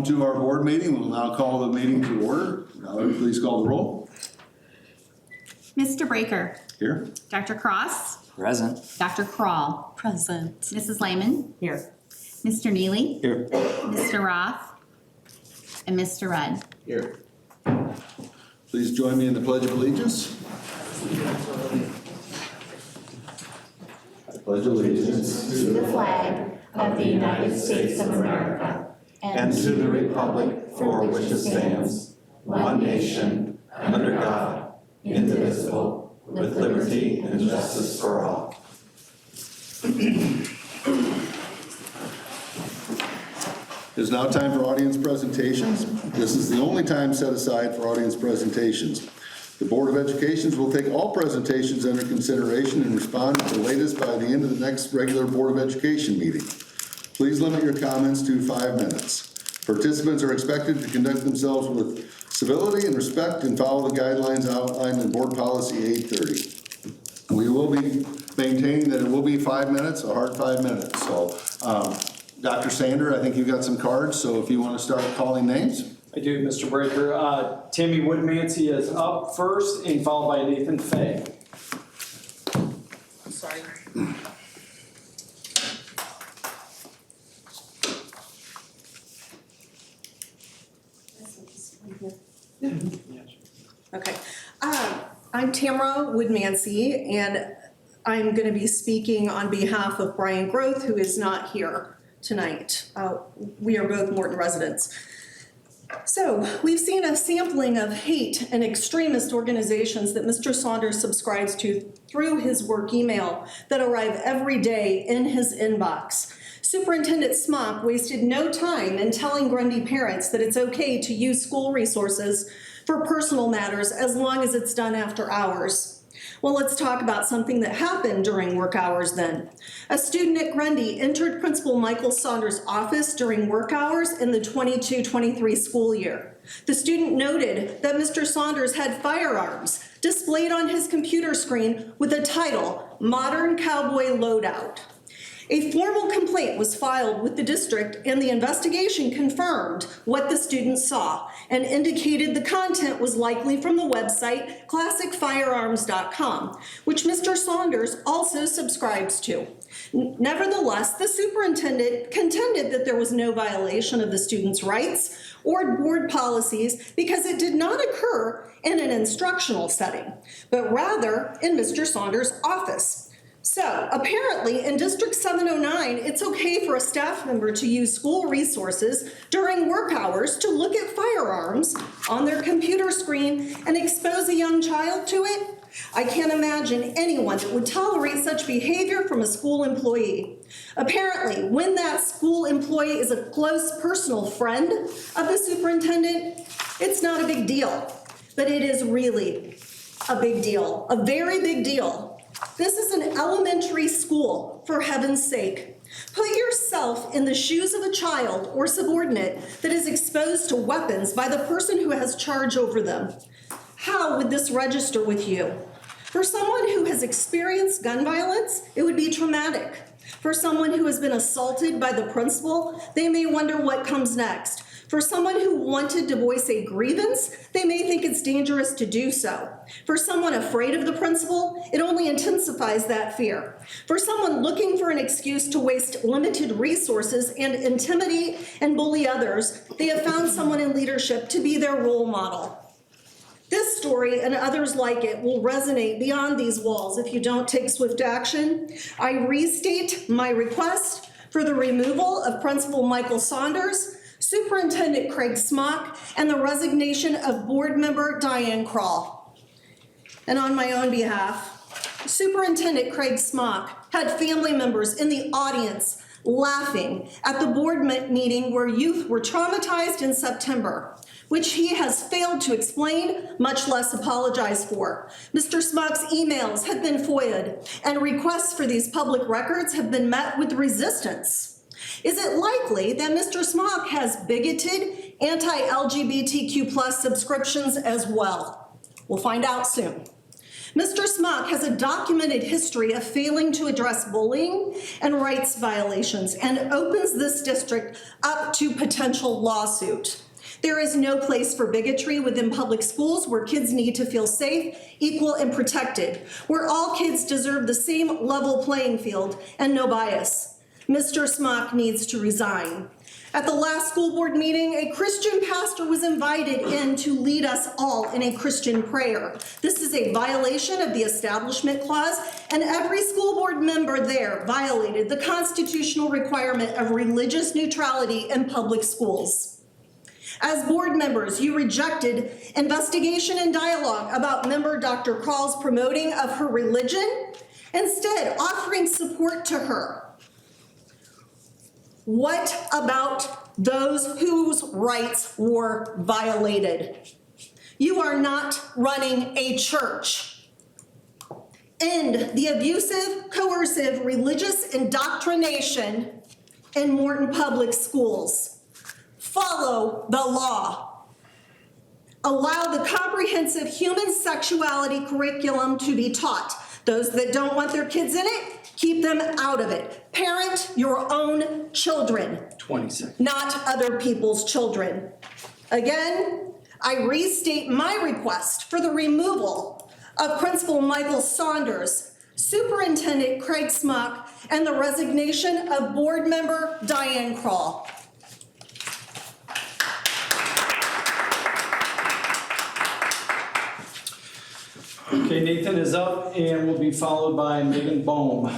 Welcome to our board meeting. We'll now call the meeting to order. Valerie, please call the roll. Mr. Breaker. Here. Dr. Cross. Present. Dr. Crawl. Present. Mrs. Lehman. Here. Mr. Neely. Here. Mr. Roth. And Mr. Rudd. Here. Please join me in the Pledge of Allegiance. I pledge allegiance to the flag of the United States of America and to the republic for which it stands, one nation, under God, indivisible, with liberty and justice for all. It is now time for audience presentations. This is the only time set aside for audience presentations. The Board of Education will take all presentations under consideration and respond at the latest by the end of the next regular Board of Education meeting. Please limit your comments to 5 minutes. Participants are expected to conduct themselves with civility and respect and follow the guidelines outlined in Board Policy 830. We will be maintaining that it will be 5 minutes, a hard 5 minutes. So, Dr. Sander, I think you've got some cards, so if you want to start calling names. I do, Mr. Breaker. Tammy Woodmancy is up first and followed by Nathan Fay. Sorry. Okay. I'm Tamara Woodmancy, and I'm going to be speaking on behalf of Brian Groth, who is not here tonight. We are both Morton residents. So we've seen a sampling of hate and extremist organizations that Mr. Saunders subscribes to through his work email that arrive every day in his inbox. Superintendent Smock wasted no time in telling Grundy parents that it's okay to use school resources for personal matters as long as it's done after hours. Well, let's talk about something that happened during work hours then. A student at Grundy entered Principal Michael Saunders' office during work hours in the 22-23 school year. The student noted that Mr. Saunders had firearms displayed on his computer screen with the title, Modern Cowboy Loadout. A formal complaint was filed with the district, and the investigation confirmed what the student saw and indicated the content was likely from the website classicfirearms.com, which Mr. Saunders also subscribes to. Nevertheless, the superintendent contended that there was no violation of the student's rights or board policies because it did not occur in an instructional setting, but rather in Mr. Saunders' office. So apparently in District 709, it's okay for a staff member to use school resources during work hours to look at firearms on their computer screen and expose a young child to it. I can't imagine anyone that would tolerate such behavior from a school employee. Apparently, when that school employee is a close personal friend of the superintendent, it's not a big deal, but it is really a big deal, a very big deal. This is an elementary school, for heaven's sake. Put yourself in the shoes of a child or subordinate that is exposed to weapons by the person who has charge over them. How would this register with you? For someone who has experienced gun violence, it would be traumatic. For someone who has been assaulted by the principal, they may wonder what comes next. For someone who wanted to voice a grievance, they may think it's dangerous to do so. For someone afraid of the principal, it only intensifies that fear. For someone looking for an excuse to waste limited resources and intimidate and bully others, they have found someone in leadership to be their role model. This story and others like it will resonate beyond these walls if you don't take swift action. I restate my request for the removal of Principal Michael Saunders, Superintendent Craig Smock, and the resignation of board member Diane Crawl. And on my own behalf, Superintendent Craig Smock had family members in the audience laughing at the board meeting where youth were traumatized in September, which he has failed to explain, much less apologize for. Mr. Smock's emails have been FOIA'd, and requests for these public records have been met with resistance. Is it likely that Mr. Smock has bigoted anti-LGBTQ+ subscriptions as well? We'll find out soon. Mr. Smock has a documented history of failing to address bullying and rights violations and opens this district up to potential lawsuit. There is no place for bigotry within public schools where kids need to feel safe, equal, and protected, where all kids deserve the same level playing field and no bias. Mr. Smock needs to resign. At the last school board meeting, a Christian pastor was invited in to lead us all in a Christian prayer. This is a violation of the Establishment Clause, and every school board member there violated the constitutional requirement of religious neutrality in public schools. As board members, you rejected investigation and dialogue about member Dr. Krall's promoting of her religion, instead offering support to her. What about those whose rights were violated? You are not running a church. End the abusive, coercive religious indoctrination in Morton Public Schools. Follow the law. Allow the comprehensive human sexuality curriculum to be taught. Those that don't want their kids in it, keep them out of it. Parent your own children. 20 seconds. Not other people's children. Again, I restate my request for the removal of Principal Michael Saunders, Superintendent Craig Smock, and the resignation of Board Member Diane Krall. Okay, Nathan is up and will be followed by Megan Bohm.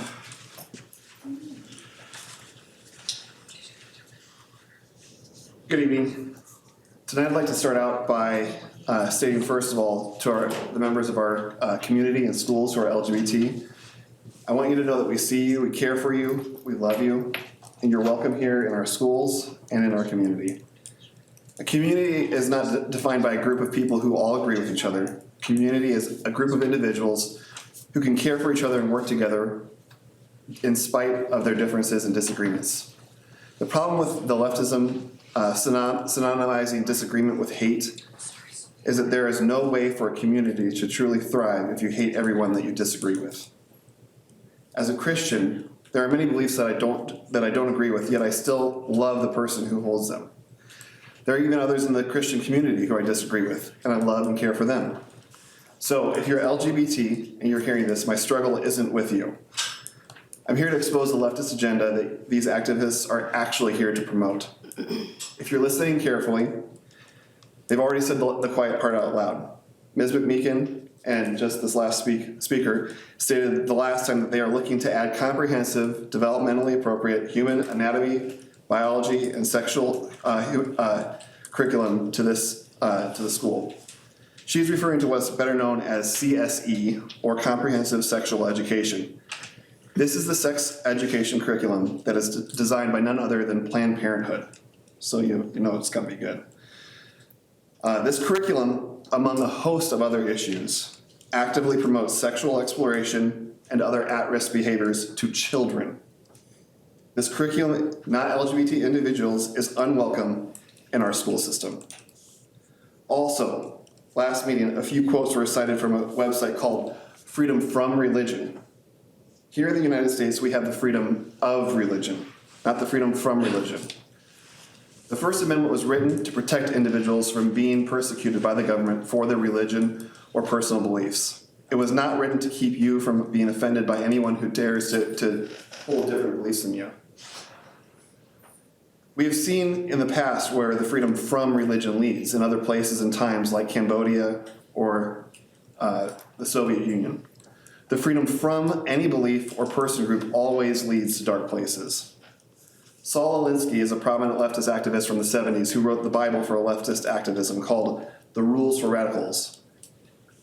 Good evening. Tonight I'd like to start out by stating first of all to the members of our community and schools who are LGBT, I want you to know that we see you, we care for you, we love you, and you're welcome here in our schools and in our community. A community is not defined by a group of people who all agree with each other. Community is a group of individuals who can care for each other and work together in spite of their differences and disagreements. The problem with the leftism synonymizing disagreement with hate is that there is no way for a community to truly thrive if you hate everyone that you disagree with. As a Christian, there are many beliefs that I don't agree with, yet I still love the person who holds them. There are even others in the Christian community who I disagree with, and I love and care for them. So if you're LGBT and you're hearing this, my struggle isn't with you. I'm here to expose the leftist agenda that these activists are actually here to promote. If you're listening carefully, they've already said the quiet part out loud. Ms. McMeekin and just this last speaker stated the last time that they are looking to add comprehensive, developmentally appropriate human anatomy, biology, and sexual curriculum to the school. She's referring to what's better known as CSE, or Comprehensive Sexual Education. This is the sex education curriculum that is designed by none other than Planned Parenthood. So you know it's gonna be good. This curriculum, among a host of other issues, actively promotes sexual exploration and other at-risk behaviors to children. This curriculum, not LGBT individuals, is unwelcome in our school system. Also, last meeting, a few quotes were cited from a website called Freedom from Religion. Here in the United States, we have the freedom of religion, not the freedom from religion. The First Amendment was written to protect individuals from being persecuted by the government for their religion or personal beliefs. It was not written to keep you from being offended by anyone who dares to hold different beliefs than you. We have seen in the past where the freedom from religion leads in other places and times like Cambodia or the Soviet Union. The freedom from any belief or person group always leads to dark places. Saul Alinsky is a prominent leftist activist from the 70s who wrote the Bible for leftist activism called The Rules for Radicals.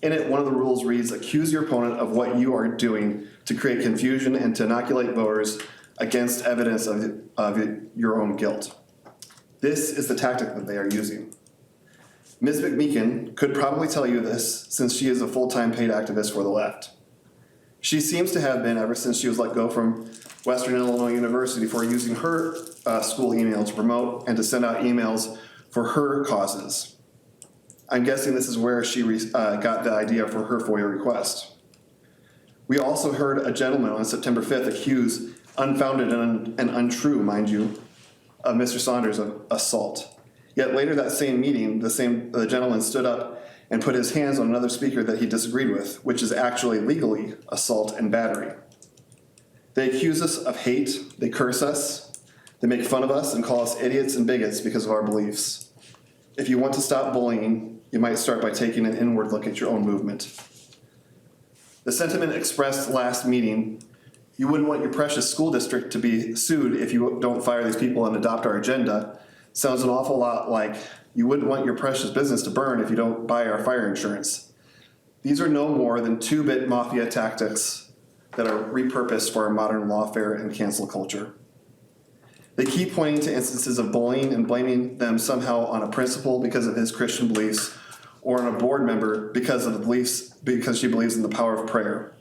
In it, one of the rules reads, accuse your opponent of what you are doing to create confusion and to inoculate voters against evidence of your own guilt. This is the tactic that they are using. Ms. McMeekin could probably tell you this since she is a full-time paid activist for the left. She seems to have been ever since she was let go from Western Illinois University for using her school email to promote and to send out emails for her causes. I'm guessing this is where she got the idea for her FOIA request. We also heard a gentleman on September 5th accuse, unfounded and untrue, mind you, of Mr. Saunders of assault. Yet later that same meeting, the gentleman stood up and put his hands on another speaker that he disagreed with, which is actually legally assault and battery. They accuse us of hate, they curse us, they make fun of us and call us idiots and bigots because of our beliefs. If you want to stop bullying, you might start by taking an inward look at your own movement. The sentiment expressed last meeting, you wouldn't want your precious school district to be sued if you don't fire these people and adopt our agenda, sounds an awful lot like you wouldn't want your precious business to burn if you don't buy our fire insurance. These are no more than 2-bit mafia tactics that are repurposed for our modern lawfare and cancel culture. They keep pointing to instances of bullying and blaming them somehow on a principal because of his Christian beliefs, or on a board member because she believes in the power of prayer.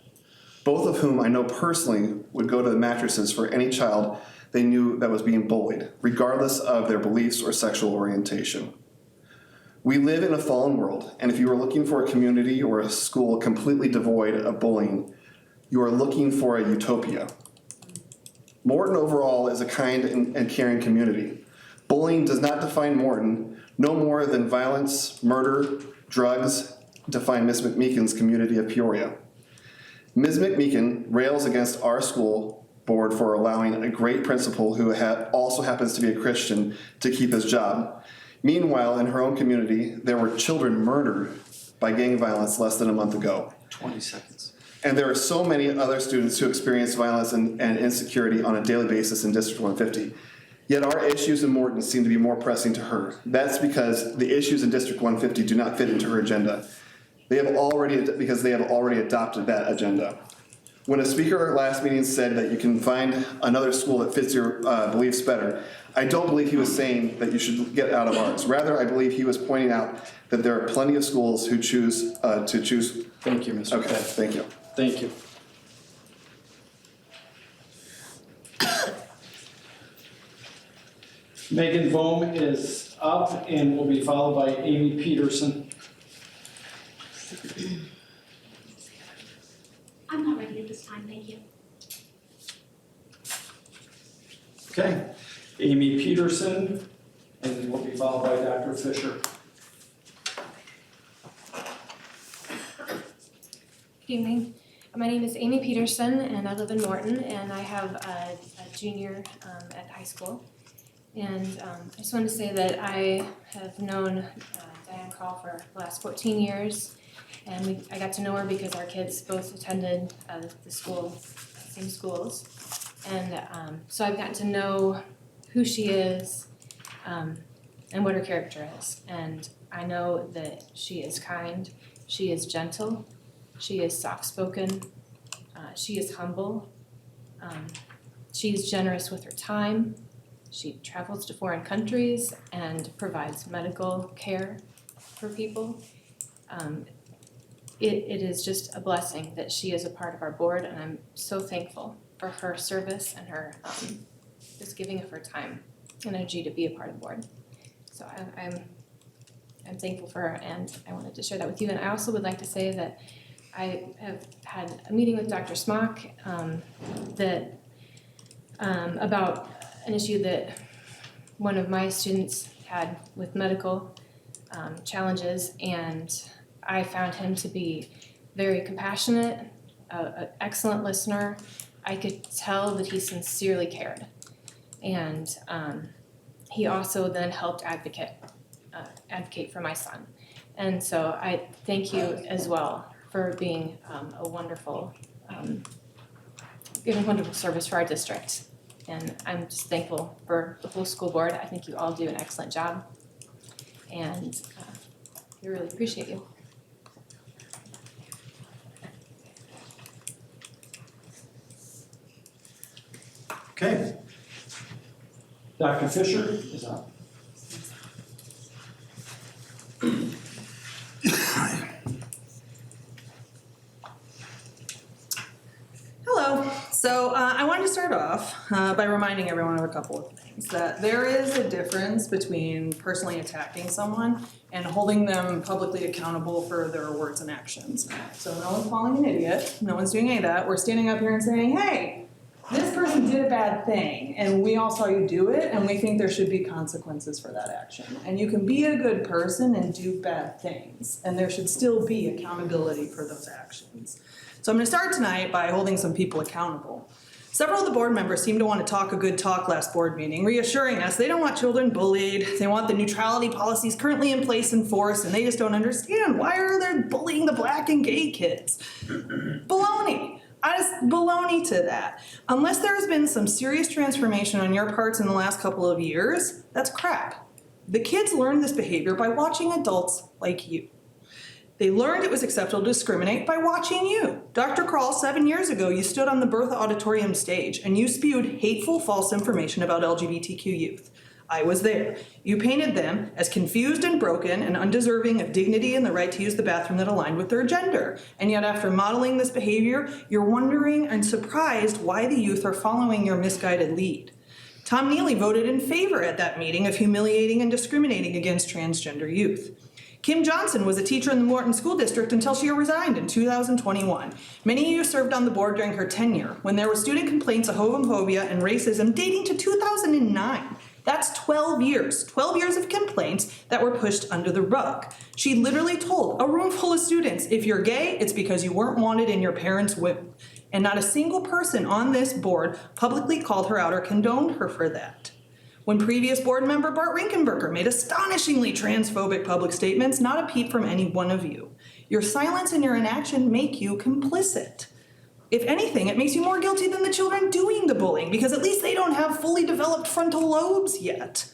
Both of whom I know personally would go to the mattresses for any child they knew that was being bullied, regardless of their beliefs or sexual orientation. We live in a fallen world, and if you are looking for a community or a school completely devoid of bullying, you are looking for a utopia. Morton overall is a kind and caring community. Bullying does not define Morton, no more than violence, murder, drugs define Ms. McMeekin's community of Peoria. Ms. McMeekin rails against our school board for allowing a great principal who also happens to be a Christian to keep his job. Meanwhile, in her own community, there were children murdered by gang violence less than a month ago. 20 seconds. And there are so many other students who experience violence and insecurity on a daily basis in District 150. Yet our issues in Morton seem to be more pressing to her. That's because the issues in District 150 do not fit into her agenda. Because they have already adopted that agenda. When a speaker last meeting said that you can find another school that fits your beliefs better, I don't believe he was saying that you should get out of ours. Rather, I believe he was pointing out that there are plenty of schools who choose to choose. Thank you, Mr. Okay, Fay. thank you. Thank you. Megan Bohm is up and will be followed by Amy Peterson. I'm not ready at this time, thank you. Okay, Amy Peterson, and will be followed by Dr. Fisher. Good evening. My name is Amy Peterson, and I live in Morton, and I have a junior at high school. And I just wanted to say that I have known Diane Crawl for the last 14 years, and I got to know her because our kids both attended the same schools. And so I've gotten to know who she is and what her character is. And I know that she is kind, she is gentle, she is soft-spoken, she is humble, she is generous with her time, she travels to foreign countries and provides medical care for people. It is just a blessing that she is a part of our board, and I'm so thankful for her service and her just giving of her time and energy to be a part of the board. So I'm thankful for her, and I wanted to share that with you. And I also would like to say that I have had a meeting with Dr. Smock that about an issue that one of my students had with medical challenges, and I found him to be very compassionate, an excellent listener. I could tell that he sincerely cared, and he also then helped advocate for my son. And so I thank you as well for being a wonderful, giving wonderful service for our district. And I'm just thankful for the whole school board. I think you all do an excellent job, and we really appreciate you. Okay. Dr. Fisher is up. Hello. So I wanted to start off by reminding everyone of a couple of things. That there is a difference between personally attacking someone and holding them publicly accountable for their words and actions. So no one's calling an idiot, no one's doing any of that. We're standing up here and saying, hey, this person did a bad thing and we all saw you do it and we think there should be consequences for that action. And you can be a good person and do bad things, and there should still be accountability for those actions. So I'm going to start tonight by holding some people accountable. Several of the board members seem to want to talk a good talk last board meeting, reassuring us they don't want children bullied, they want the neutrality policies currently in place enforced, and they just don't understand why are they bullying the black and gay kids. Baloney. Baloney to that. Unless there has been some serious transformation on your parts in the last couple of years, that's crap. The kids learned this behavior by watching adults like you. They learned it was acceptable to discriminate by watching you. Dr. Kroll, 7 years ago, you stood on the Bertha Auditorium stage and you spewed hateful, false information about LGBTQ youth. I was there. You painted them as confused and broken and undeserving of dignity and the right to use the bathroom that aligned with their gender. And yet after modeling this behavior, you're wondering and surprised why the youth are following your misguided lead. Tom Neely voted in favor at that meeting of humiliating and discriminating against transgender youth. Kim Johnson was a teacher in the Morton School District until she resigned in 2021. Many of you served on the board during her tenure, when there were student complaints of homophobia and racism dating to 2009. That's 12 years of complaints that were pushed under the rug. She literally told a room full of students, if you're gay, it's because you weren't wanted in your parents' womb. And not a single person on this board publicly called her out or condoned her for that. When previous board member Bart Rinkenberger made astonishingly transphobic public statements, not a peep from any one of you. Your silence and your inaction make you complicit. If anything, it makes you more guilty than the children doing the bullying, because at least they don't have fully developed frontal lobes yet.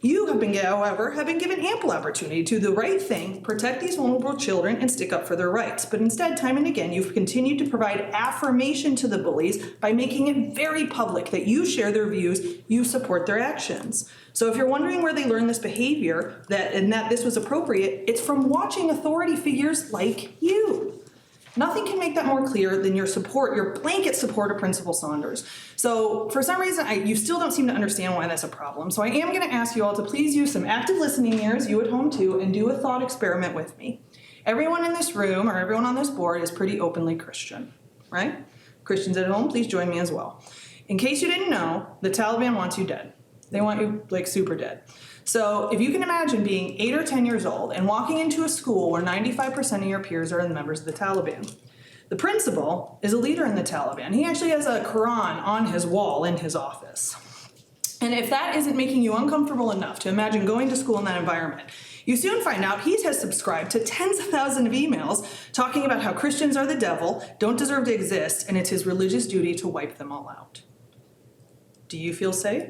You, however, have been given ample opportunity to do the right thing, protect these vulnerable children, and stick up for their rights. But instead, time and again, you've continued to provide affirmation to the bullies by making it very public that you share their views, you support their actions. So if you're wondering where they learned this behavior and that this was appropriate, it's from watching authority figures like you. Nothing can make that more clear than your support, your blanket support of Principal Saunders. So for some reason, you still don't seem to understand why that's a problem. So I am going to ask you all to please use some active listening ears, you at home too, and do a thought experiment with me. Everyone in this room or everyone on this board is pretty openly Christian, right? Christians at home, please join me as well. In case you didn't know, the Taliban wants you dead. They want you like super dead. So if you can imagine being 8 or 10 years old and walking into a school where 95% of your peers are members of the Taliban. The principal is a leader in the Taliban. He actually has a Quran on his wall in his office. And if that isn't making you uncomfortable enough to imagine going to school in that environment, you soon find out he has subscribed to tens of thousands of emails talking about how Christians are the devil, don't deserve to exist, and it's his religious duty to wipe them all out. Do you feel safe?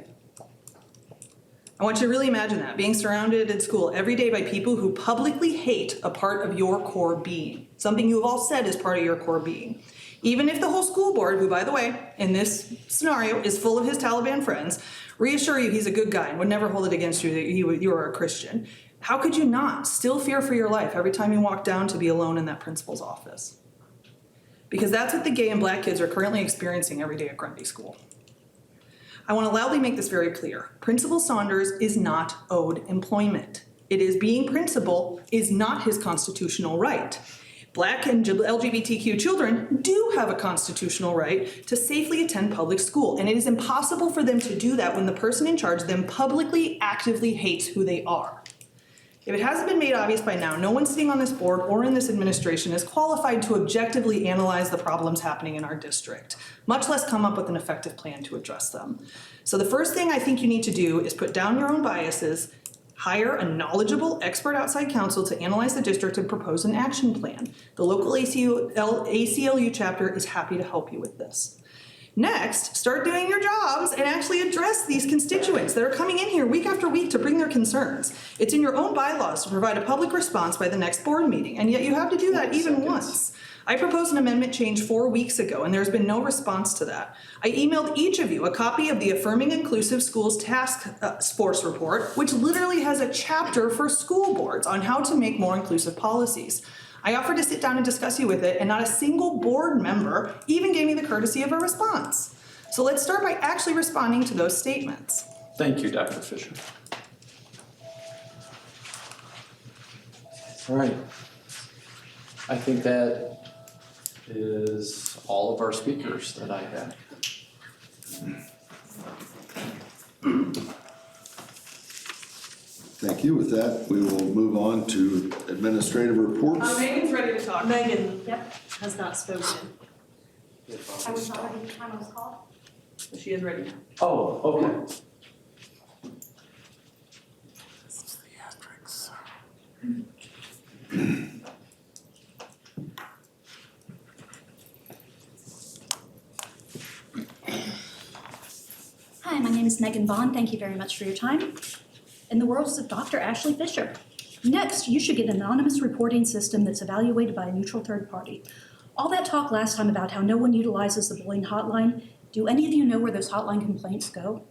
I want you to really imagine that, being surrounded at school every day by people who publicly hate a part of your core being, something you have all said is part of your core being. Even if the whole school board, who, by the way, in this scenario is full of his Taliban friends, reassure you he's a good guy and would never hold it against you that you are a Christian, how could you not still fear for your life every time you walk down to be alone in that principal's office? Because that's what the gay and black kids are currently experiencing every day at Grundy School. I want to loudly make this very clear. Principal Saunders is not owed employment. It is being principal is not his constitutional right. Black and LGBTQ children do have a constitutional right to safely attend public school, and it is impossible for them to do that when the person in charge of them publicly, actively hates who they are. If it hasn't been made obvious by now, no one sitting on this board or in this administration is qualified to objectively analyze the problems happening in our district, much less come up with an effective plan to address them. So the first thing I think you need to do is put down your own biases, hire a knowledgeable expert outside counsel to analyze the district and propose an action plan. The local ACLU chapter is happy to help you with this. Next, start doing your jobs and actually address these constituents that are coming in here week after week to bring their concerns. It's in your own bylaws to provide a public response by the next board meeting, and yet you have to do that even once. I proposed an amendment change 4 weeks ago, and there's been no response to that. I emailed each of you a copy of the Affirming Inclusive Schools Task Force report, which literally has a chapter for school boards on how to make more inclusive policies. I offered to sit down and discuss you with it, and not a single board member even gave me the courtesy of a response. So let's start by actually responding to those statements. Thank you, Dr. Fisher. All right. I think that is all of our speakers that I had. Thank you. With that, we will move on to administrative reports. Megan's ready to talk. Megan Yep. has not spoken. I was not ready at the time I was called. She is ready now. Oh, okay. Hi, my name is Megan Vaughn. Thank you very much for your time. In the words of Dr. Ashley Fisher, next, you should get an anonymous reporting system that's evaluated by a neutral third party. All that talk last time about how no one utilizes the bullying hotline, do any of you know where those hotline complaints go?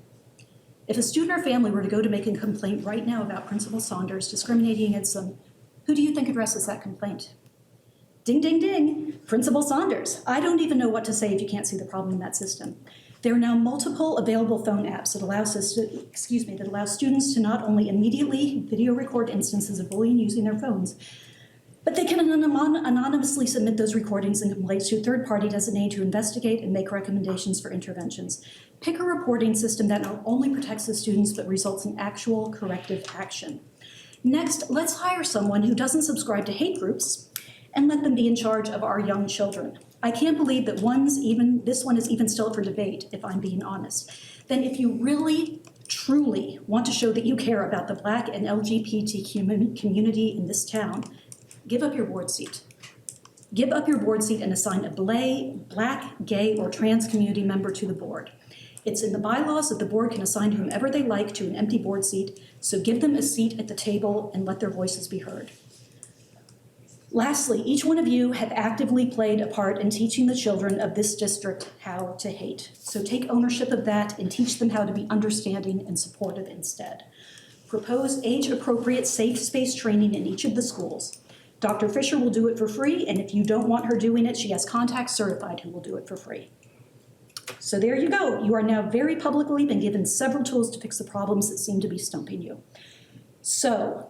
If a student or family were to go to make a complaint right now about Principal Saunders discriminating against them, who do you think addresses that complaint? Ding, ding, ding, Principal Saunders. I don't even know what to say if you can't see the problem in that system. There are now multiple available phone apps that allow students to not only immediately video record instances of bullying using their phones, but they can anonymously submit those recordings and complaints to a third party designated to investigate and make recommendations for interventions. Pick a reporting system that not only protects the students, but results in actual corrective action. Next, let's hire someone who doesn't subscribe to hate groups and let them be in charge of our young children. I can't believe that this one is even still up for debate, if I'm being honest. Then if you really, truly want to show that you care about the Black and LGBT community in this town, give up your board seat. Give up your board seat and assign a Black, gay, or trans community member to the board. It's in the bylaws that the board can assign whomever they like to an empty board seat, so give them a seat at the table and let their voices be heard. Lastly, each one of you have actively played a part in teaching the children of this district how to hate. So take ownership of that and teach them how to be understanding and supportive instead. Propose age-appropriate safe space training in each of the schools. Dr. Fisher will do it for free, and if you don't want her doing it, she has contacts certified who will do it for free. So there you go. You are now very publicly been given several tools to fix the problems that seem to be stumping you. So,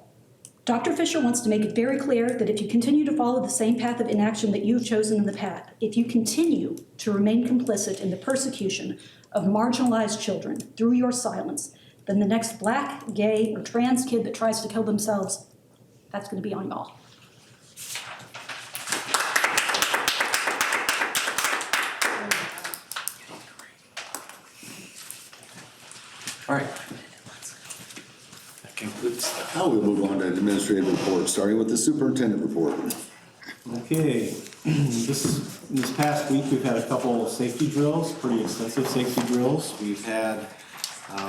Dr. Fisher wants to make it very clear that if you continue to follow the same path of inaction that you've chosen in the past, if you continue to remain complicit in the persecution of marginalized children through your silence, then the next Black, gay, or trans kid that tries to kill themselves, that's going to be on y'all. All right. That concludes. Now we'll move on to administrative reports, starting with the superintendent report. Okay, this past week, we've had a couple safety drills, pretty extensive safety drills. We've had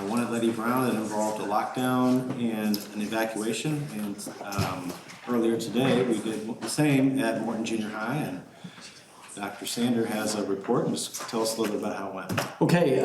one at Letty Brown that involved a lockdown and an evacuation. And earlier today, we did the same at Morton Junior High. And Dr. Sander has a report, and just tell us a little bit about how it went. Okay,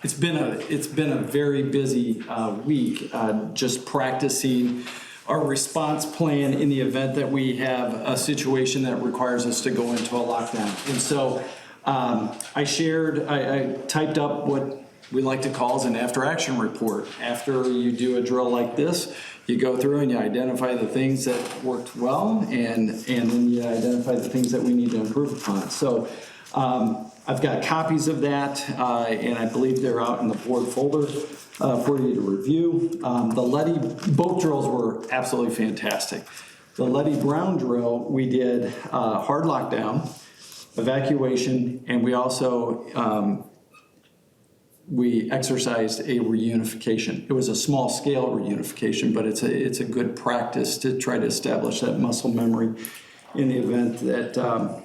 it's been a very busy week, just practicing our response plan in the event that we have a situation that requires us to go into a lockdown. And so I typed up what we like to call as an after action report. After you do a drill like this, you go through and you identify the things that worked well, and then you identify the things that we need to improve upon. So I've got copies of that, and I believe they're out in the board folder for you to review. The Letty, both drills were absolutely fantastic. The Letty Brown drill, we did hard lockdown, evacuation, and we also we exercised a reunification. It was a small scale reunification, but it's a good practice to try to establish that muscle memory in the event that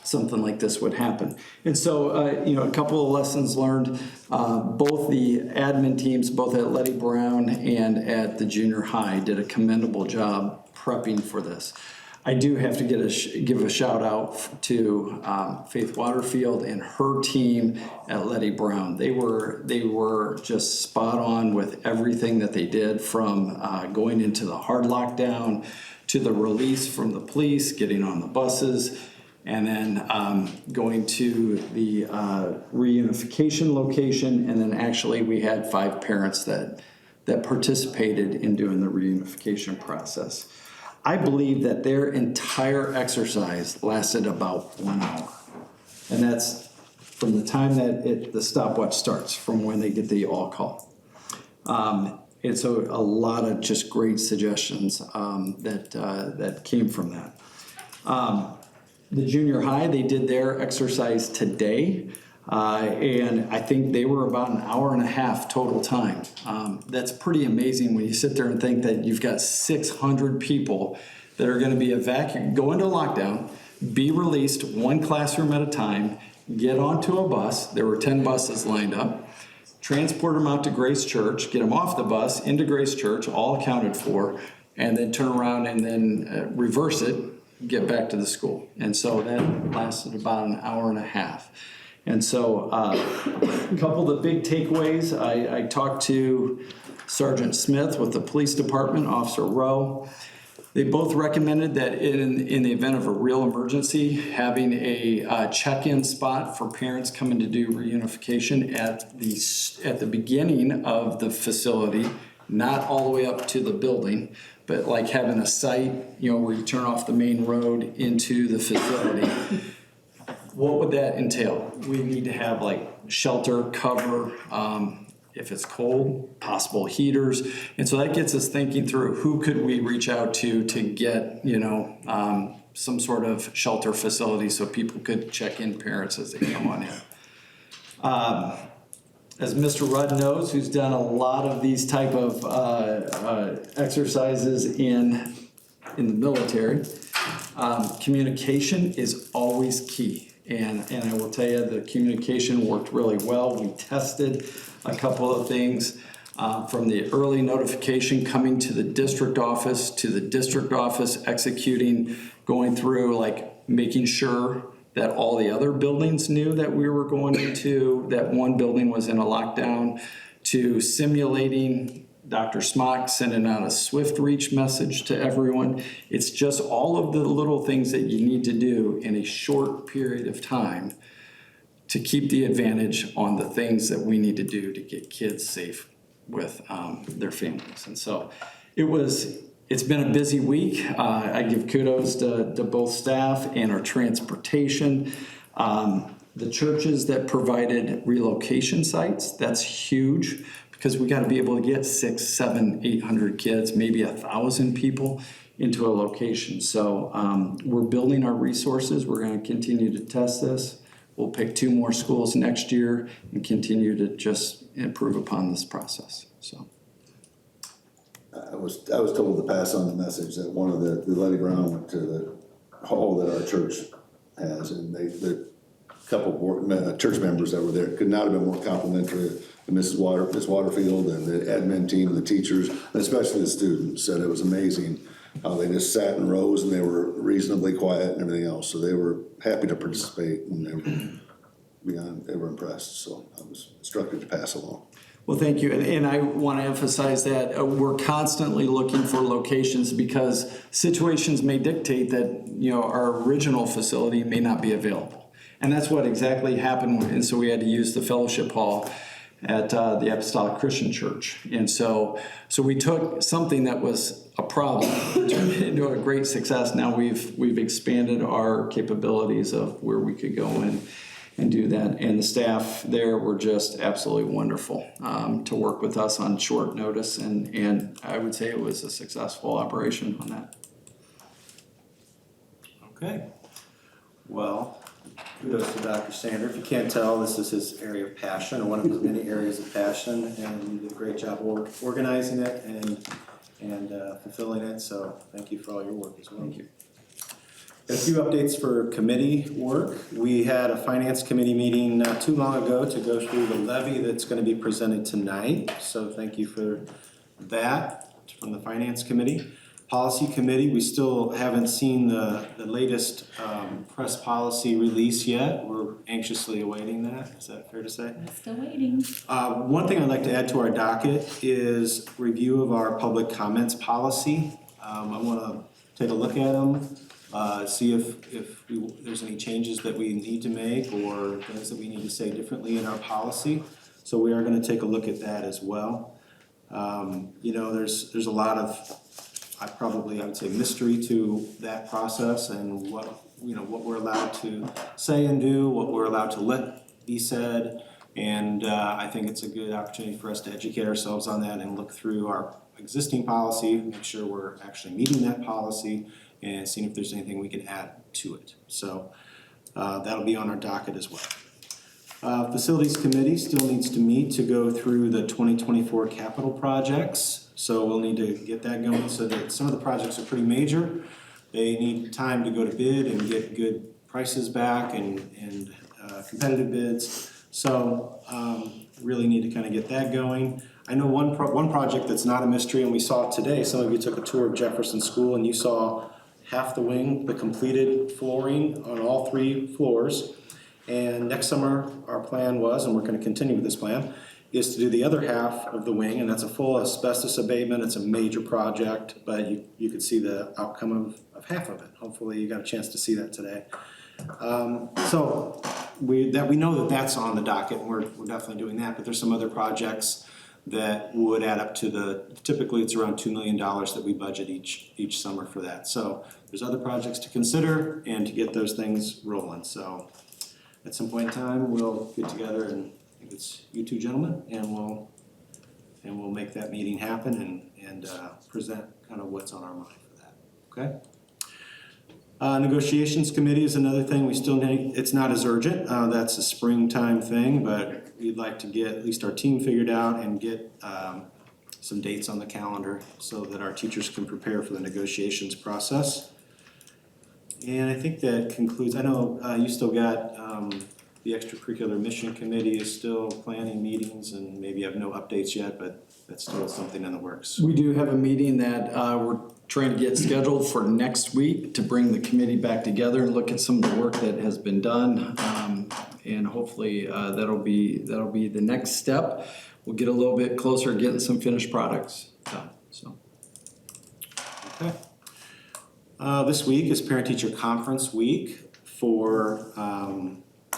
something like this would happen. And so, a couple of lessons learned. Both the admin teams, both at Letty Brown and at the junior high, did a commendable job prepping for this. I do have to give a shout out to Faith Waterfield and her team at Letty Brown. They were just spot on with everything that they did, from going into the hard lockdown to the release from the police, getting on the buses, and then going to the reunification location, and then actually we had 5 parents that participated in doing the reunification process. I believe that their entire exercise lasted about 1 hour. And that's from the time that the stopwatch starts, from when they get the all call. And so a lot of just great suggestions that came from that. The junior high, they did their exercise today. And I think they were about 1.5 hours total time. That's pretty amazing when you sit there and think that you've got 600 people that are going to be go into lockdown, be released 1 classroom at a time, get onto a bus. There were 10 buses lined up. Transport them out to Grace Church, get them off the bus into Grace Church, all accounted for, and then turn around and then reverse it, get back to the school. And so that lasted about 1.5 hours. And so a couple of the big takeaways, I talked to Sergeant Smith with the police department, Officer Rowe. They both recommended that in the event of a real emergency, having a check-in spot for parents coming to do reunification at the beginning of the facility, not all the way up to the building, but like having a site, where you turn off the main road into the facility. What would that entail? We need to have like shelter, cover, if it's cold, possible heaters. And so that gets us thinking through who could we reach out to get, some sort of shelter facility so people could check in parents as they come on in. As Mr. Rudd knows, who's done a lot of these type of exercises in the military, communication is always key. And I will tell you, the communication worked really well. We tested a couple of things from the early notification coming to the district office, executing, going through, like making sure that all the other buildings knew that we were going into, that one building was in a lockdown, to simulating Dr. Smock sending out a swift reach message to everyone. It's just all of the little things that you need to do in a short period of time to keep the advantage on the things that we need to do to get kids safe with their families. And so it's been a busy week. I give kudos to both staff and our transportation. The churches that provided relocation sites, that's huge, because we got to be able to get 600, 700, 800 kids, maybe 1,000 people into a location. So we're building our resources. We're going to continue to test this. We'll pick 2 more schools next year and continue to just improve upon this process. So I was told to pass on the message that one of the Letty Brown went to the hall that our church has, and the couple church members that were there could not have been more complimentary. Miss Waterfield and the admin team and the teachers, and especially the students, said it was amazing how they just sat in rows and they were reasonably quiet and everything else. So they were happy to participate and they were impressed. So I was instructed to pass along. Well, thank you. And I want to emphasize that we're constantly looking for locations because situations may dictate that, our original facility may not be available. And that's what exactly happened. And so we had to use the fellowship hall at the Apostolic Christian Church. And so we took something that was a problem, turned it into a great success. Now we've expanded our capabilities of where we could go in and do that. And the staff there were just absolutely wonderful to work with us on short notice. And I would say it was a successful operation on that. Okay. Well, kudos to Dr. Sander. If you can't tell, this is his area of passion, or one of his many areas of passion, and you did a great job organizing it and fulfilling it. So thank you for all your work as well. Thank you. A few updates for committee work. We had a finance committee meeting not too long ago to go through the levy that's going to be presented tonight. So thank you for that from the finance committee. Policy committee, we still haven't seen the latest press policy release yet. We're anxiously awaiting that. Is that fair to say? I'm still waiting. One thing I'd like to add to our docket is review of our public comments policy. I want to take a look at them. see if there's any changes that we need to make or things that we need to say differently in our policy. So we are gonna take a look at that as well. You know, there's a lot of, I would say, mystery to that process and what we're allowed to say and do, what we're allowed to let be said. And I think it's a good opportunity for us to educate ourselves on that and look through our existing policy, make sure we're actually meeting that policy and seeing if there's anything we can add to it. So that'll be on our docket as well. Facilities Committee still needs to meet to go through the 2024 capital projects. So we'll need to get that going so that some of the projects are pretty major. They need time to go to bid and get good prices back and competitive bids. So really need to kind of get that going. I know one project that's not a mystery, and we saw it today. Some of you took a tour of Jefferson School and you saw half the wing, the completed flooring on all 3 floors. And next summer, our plan was, and we're going to continue with this plan, is to do the other half of the wing, and that's a full asbestos abatement. It's a major project, but you could see the outcome of half of it. Hopefully you got a chance to see that today. So we know that that's on the docket, and we're definitely doing that, but there's some other projects that would add up to typically it's around $2 million that we budget each summer for that. So there's other projects to consider and to get those things rolling. So at some point in time, we'll get together, and I think it's you two gentlemen, and we'll make that meeting happen and present kind of what's on our mind for that. Okay. Negotiations committee is another thing we still need. It's not as urgent. That's a springtime thing, but we'd like to get at least our team figured out and get some dates on the calendar so that our teachers can prepare for the negotiations process. And I think that concludes. I know you still got the extracurricular mission committee is still planning meetings, and maybe have no updates yet, but that's still something in the works. We do have a meeting that we're trying to get scheduled for next week to bring the committee back together and look at some of the work that has been done. And hopefully that'll be the next step. We'll get a little bit closer to getting some finished products done. So. Okay. This week is Parent-Teacher Conference Week for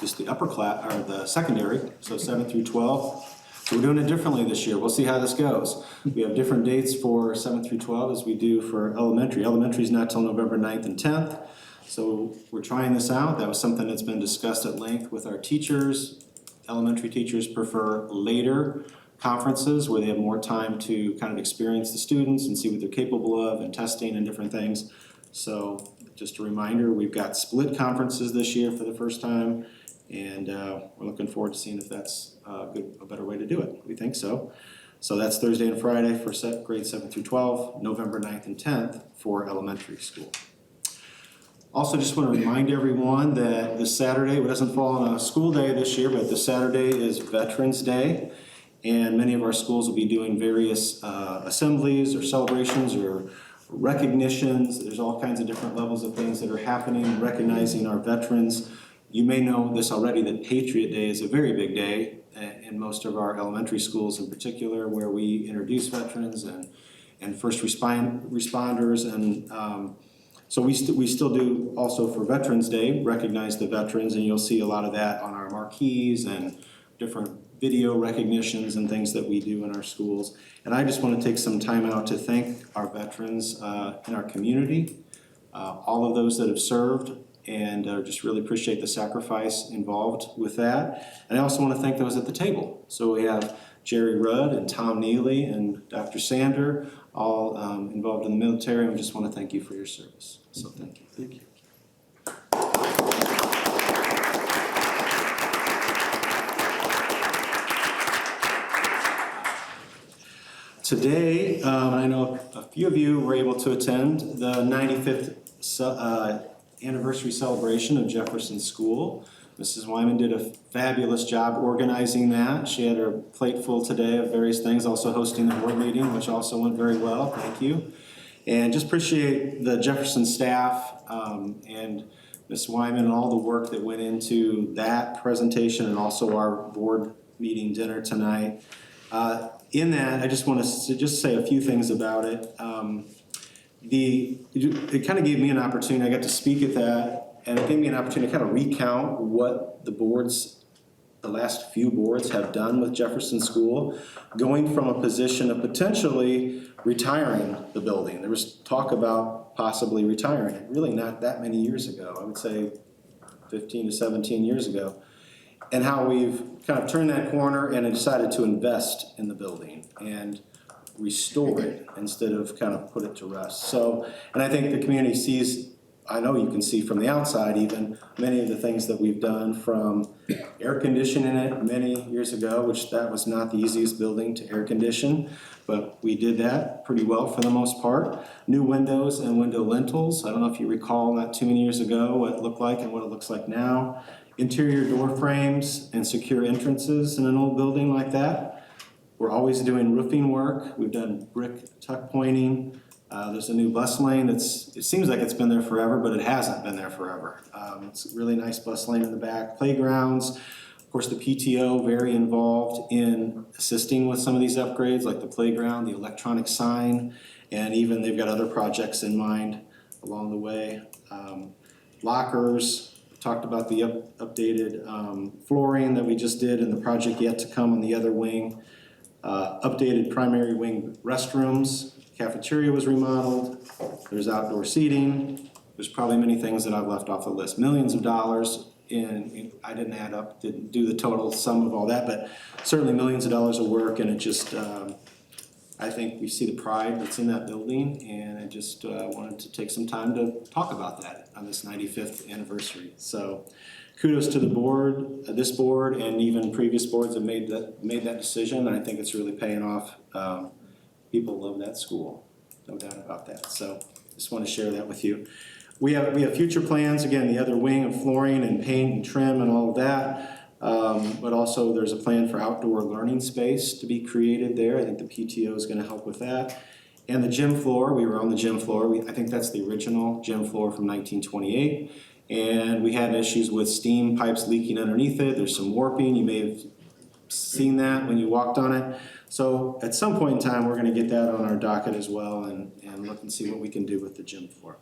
just the upper class, or the secondary, so 7 through 12. So we're doing it differently this year. We'll see how this goes. We have different dates for 7 through 12 as we do for elementary. Elementary is not till November 9th and 10th. So we're trying this out. That was something that's been discussed at length with our teachers. Elementary teachers prefer later conferences where they have more time to kind of experience the students and see what they're capable of and testing and different things. So just a reminder, we've got split conferences this year for the first time, and we're looking forward to seeing if that's a better way to do it. We think so. So that's Thursday and Friday for grades 7 through 12, November 9th and 10th for elementary school. Also, just want to remind everyone that this Saturday, it doesn't fall on a school day this year, but this Saturday is Veterans Day, and many of our schools will be doing various assemblies or celebrations or recognitions. There's all kinds of different levels of things that are happening, recognizing our veterans. You may know this already, that Patriot Day is a very big day in most of our elementary schools in particular, where we introduce veterans and first responders. And so we still do also for Veterans Day, recognize the veterans, and you'll see a lot of that on our marquees and different video recognitions and things that we do in our schools. And I just want to take some time out to thank our veterans in our community, all of those that have served, and just really appreciate the sacrifice involved with that. And I also want to thank those at the table. So we have Jerry Rudd and Tom Neely and Dr. Sander, all involved in the military, and we just want to thank you for your service. So thank you. Thank you. Today, I know a few of you were able to attend the 95th anniversary celebration of Jefferson School. Mrs. Wyman did a fabulous job organizing that. She had her plate full today of various things, also hosting the board meeting, which also went very well. Thank you. And just appreciate the Jefferson staff and Ms. Wyman and all the work that went into that presentation and also our board meeting dinner tonight. In that, I just want to just say a few things about it. it kind of gave me an opportunity, I got to speak at that, and it gave me an opportunity to kind of recount what the last few boards have done with Jefferson School, going from a position of potentially retiring the building. There was talk about possibly retiring it, really not that many years ago, I would say 15 to 17 years ago, and how we've kind of turned that corner and decided to invest in the building and restore it instead of kind of put it to rest. So, and I think the community sees, I know you can see from the outside even, many of the things that we've done, from air conditioning it many years ago, which that was not the easiest building to air condition, but we did that pretty well for the most part. New windows and window lintels. I don't know if you recall not too many years ago what it looked like and what it looks like now. Interior door frames and secure entrances in an old building like that. We're always doing roofing work. We've done brick tuck pointing. There's a new bus lane it seems like it's been there forever, but it hasn't been there forever. It's a really nice bus lane in the back. Playgrounds. Of course, the PTO very involved in assisting with some of these upgrades, like the playground, the electronic sign, and even they've got other projects in mind along the way. Lockers. Talked about the updated flooring that we just did and the project yet to come on the other wing. Updated primary wing restrooms, cafeteria was remodeled, there's outdoor seating, there's probably many things that I've left off the list. Millions of dollars I didn't add up, didn't do the total sum of all that, but certainly millions of dollars of work, and it just, I think we see the pride that's in that building, and I just wanted to take some time to talk about that on this 95th anniversary. So kudos to the board, this board, and even previous boards have made that decision, and I think it's really paying off. People love that school, no doubt about that. So just want to share that with you. We have future plans, again, the other wing of flooring and paint and trim and all of that. But also there's a plan for outdoor learning space to be created there. I think the PTO is going to help with that. And the gym floor, we were on the gym floor. I think that's the original gym floor from 1928. And we had issues with steam pipes leaking underneath it. There's some warping. You may have seen that when you walked on it. So at some point in time, we're going to get that on our docket as well and look and see what we can do with the gym floor.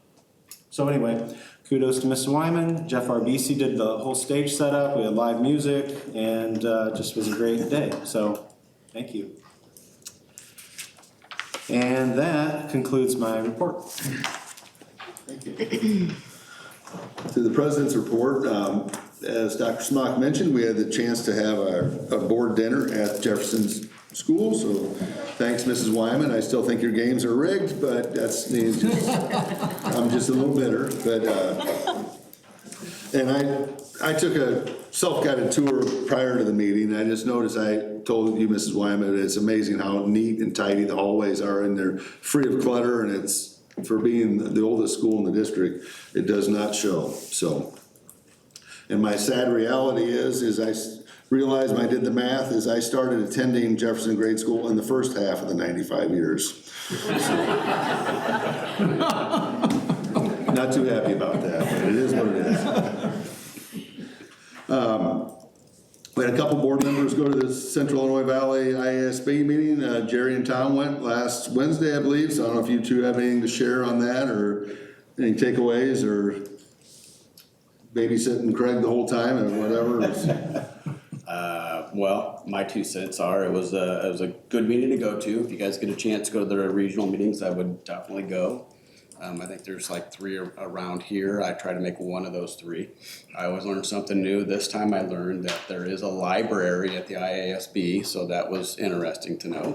So anyway, kudos to Mr. Wyman. Jeff RBC did the whole stage setup. We had live music, and just was a great day. So thank you. And that concludes my report. Thank you. To the President's report, as Dr. Smock mentioned, we had the chance to have a board dinner at Jefferson's school, so thanks, Mrs. Wyman. I still think your games are rigged, but that's me. I'm just a little bitter. But and I took a self-guided tour prior to the meeting. I just noticed, I told you, Mrs. Wyman, it's amazing how neat and tidy the hallways are, and they're free of clutter, and it's, for being the oldest school in the district, it does not show. So, and my sad reality is I realized when I did the math, is I started attending Jefferson grade school in the first half of the 95 years. So, not too happy about that, but it is what it is. We had a couple board members go to the Central Illinois Valley IASB meeting. Jerry and Tom went last Wednesday, I believe, so I don't know if you two have anything to share on that, or any takeaways, or babysitting Craig the whole time, or whatever. Well, my 2 cents are, it was a good meeting to go to. If you guys get a chance to go to the regional meetings, I would definitely go. I think there's like 3 around here. I try to make one of those 3. I always learn something new. This time I learned that there is a library at the IASB, so that was interesting to know.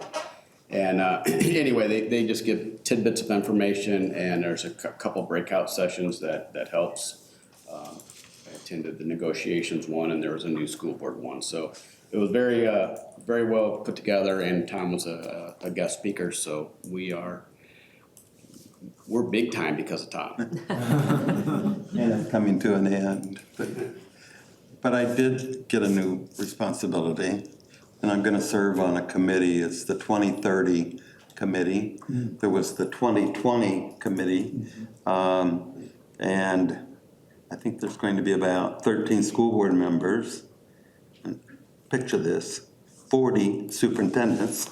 And anyway, they just give tidbits of information, and there's a couple breakout sessions that helps. I attended the negotiations one, and there was a new school board one. So it was very well put together, and Tom was a guest speaker, so we're big time because of Tom. And it's coming to an end, but I did get a new responsibility, and I'm going to serve on a committee. It's the 2030 committee. There was the 2020 committee, and I think there's going to be about 13 school board members. Picture this, 40 superintendents.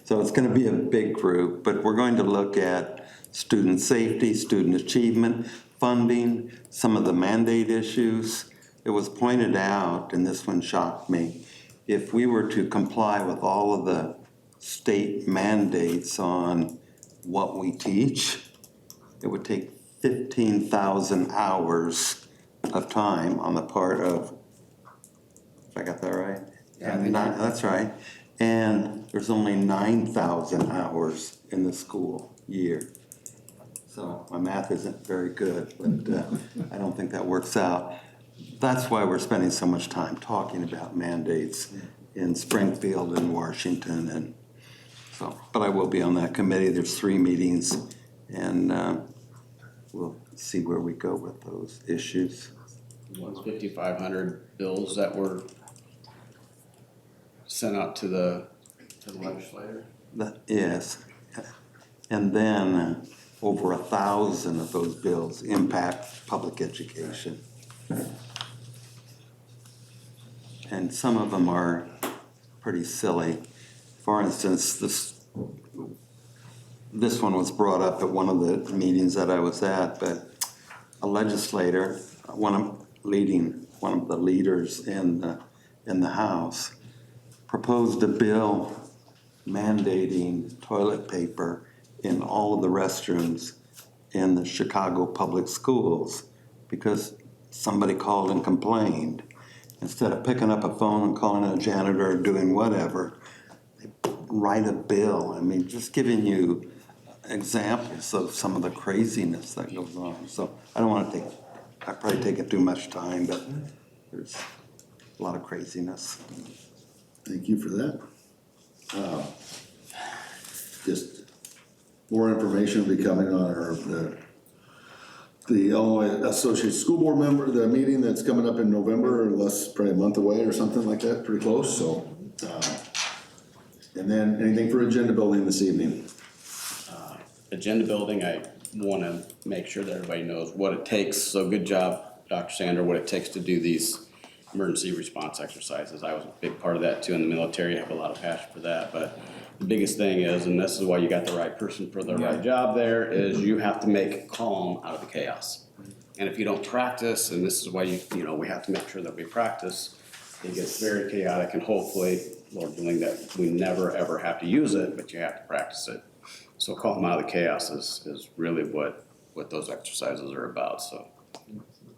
So it's gonna be a big group, but we're going to look at student safety, student achievement, funding, some of the mandate issues. It was pointed out, and this one shocked me, if we were to comply with all of the state mandates on what we teach, it would take 15,000 hours of time on the part of, if I got that right? Yeah, That's right. And there's only 9,000 hours in the school year. So my math isn't very good, but I don't think that works out. That's why we're spending so much time talking about mandates in Springfield and Washington, and so, but I will be on that committee. There's 3 meetings, and we'll see where we go with those issues. 5,500 bills that were sent out to the legislator. Yes. And then over 1,000 of those bills impact public education. And some of them are pretty silly. For instance, this one was brought up at one of the meetings that I was at, but a legislator, one of the leaders in the House, proposed a bill mandating toilet paper in all of the restrooms in the Chicago public schools because somebody called and complained. Instead of picking up a phone and calling a janitor or doing whatever, they write a bill. I mean, just giving you examples of some of the craziness that goes on. So I don't want to I probably taking too much time, but there's a lot of craziness. Thank you for that. Just more information will be coming on our, the Illinois Associated School Board member, the meeting that's coming up in November, or less, probably a month away or something like that, pretty close, so. And then anything for agenda building this evening? Agenda building, I want to make sure that everybody knows what it takes. So good job, Dr. Sander, what it takes to do these emergency response exercises. I was a big part of that too in the military. I have a lot of passion for that. But the biggest thing is, and this is why you got the right person for the right job there, is you have to make calm out of the chaos. And if you don't practice, and this is why we have to make sure that we practice, it gets very chaotic, and hopefully, Lord willing, that we never ever have to use it, but you have to practice it. So calm out of the chaos is really what those exercises are about. So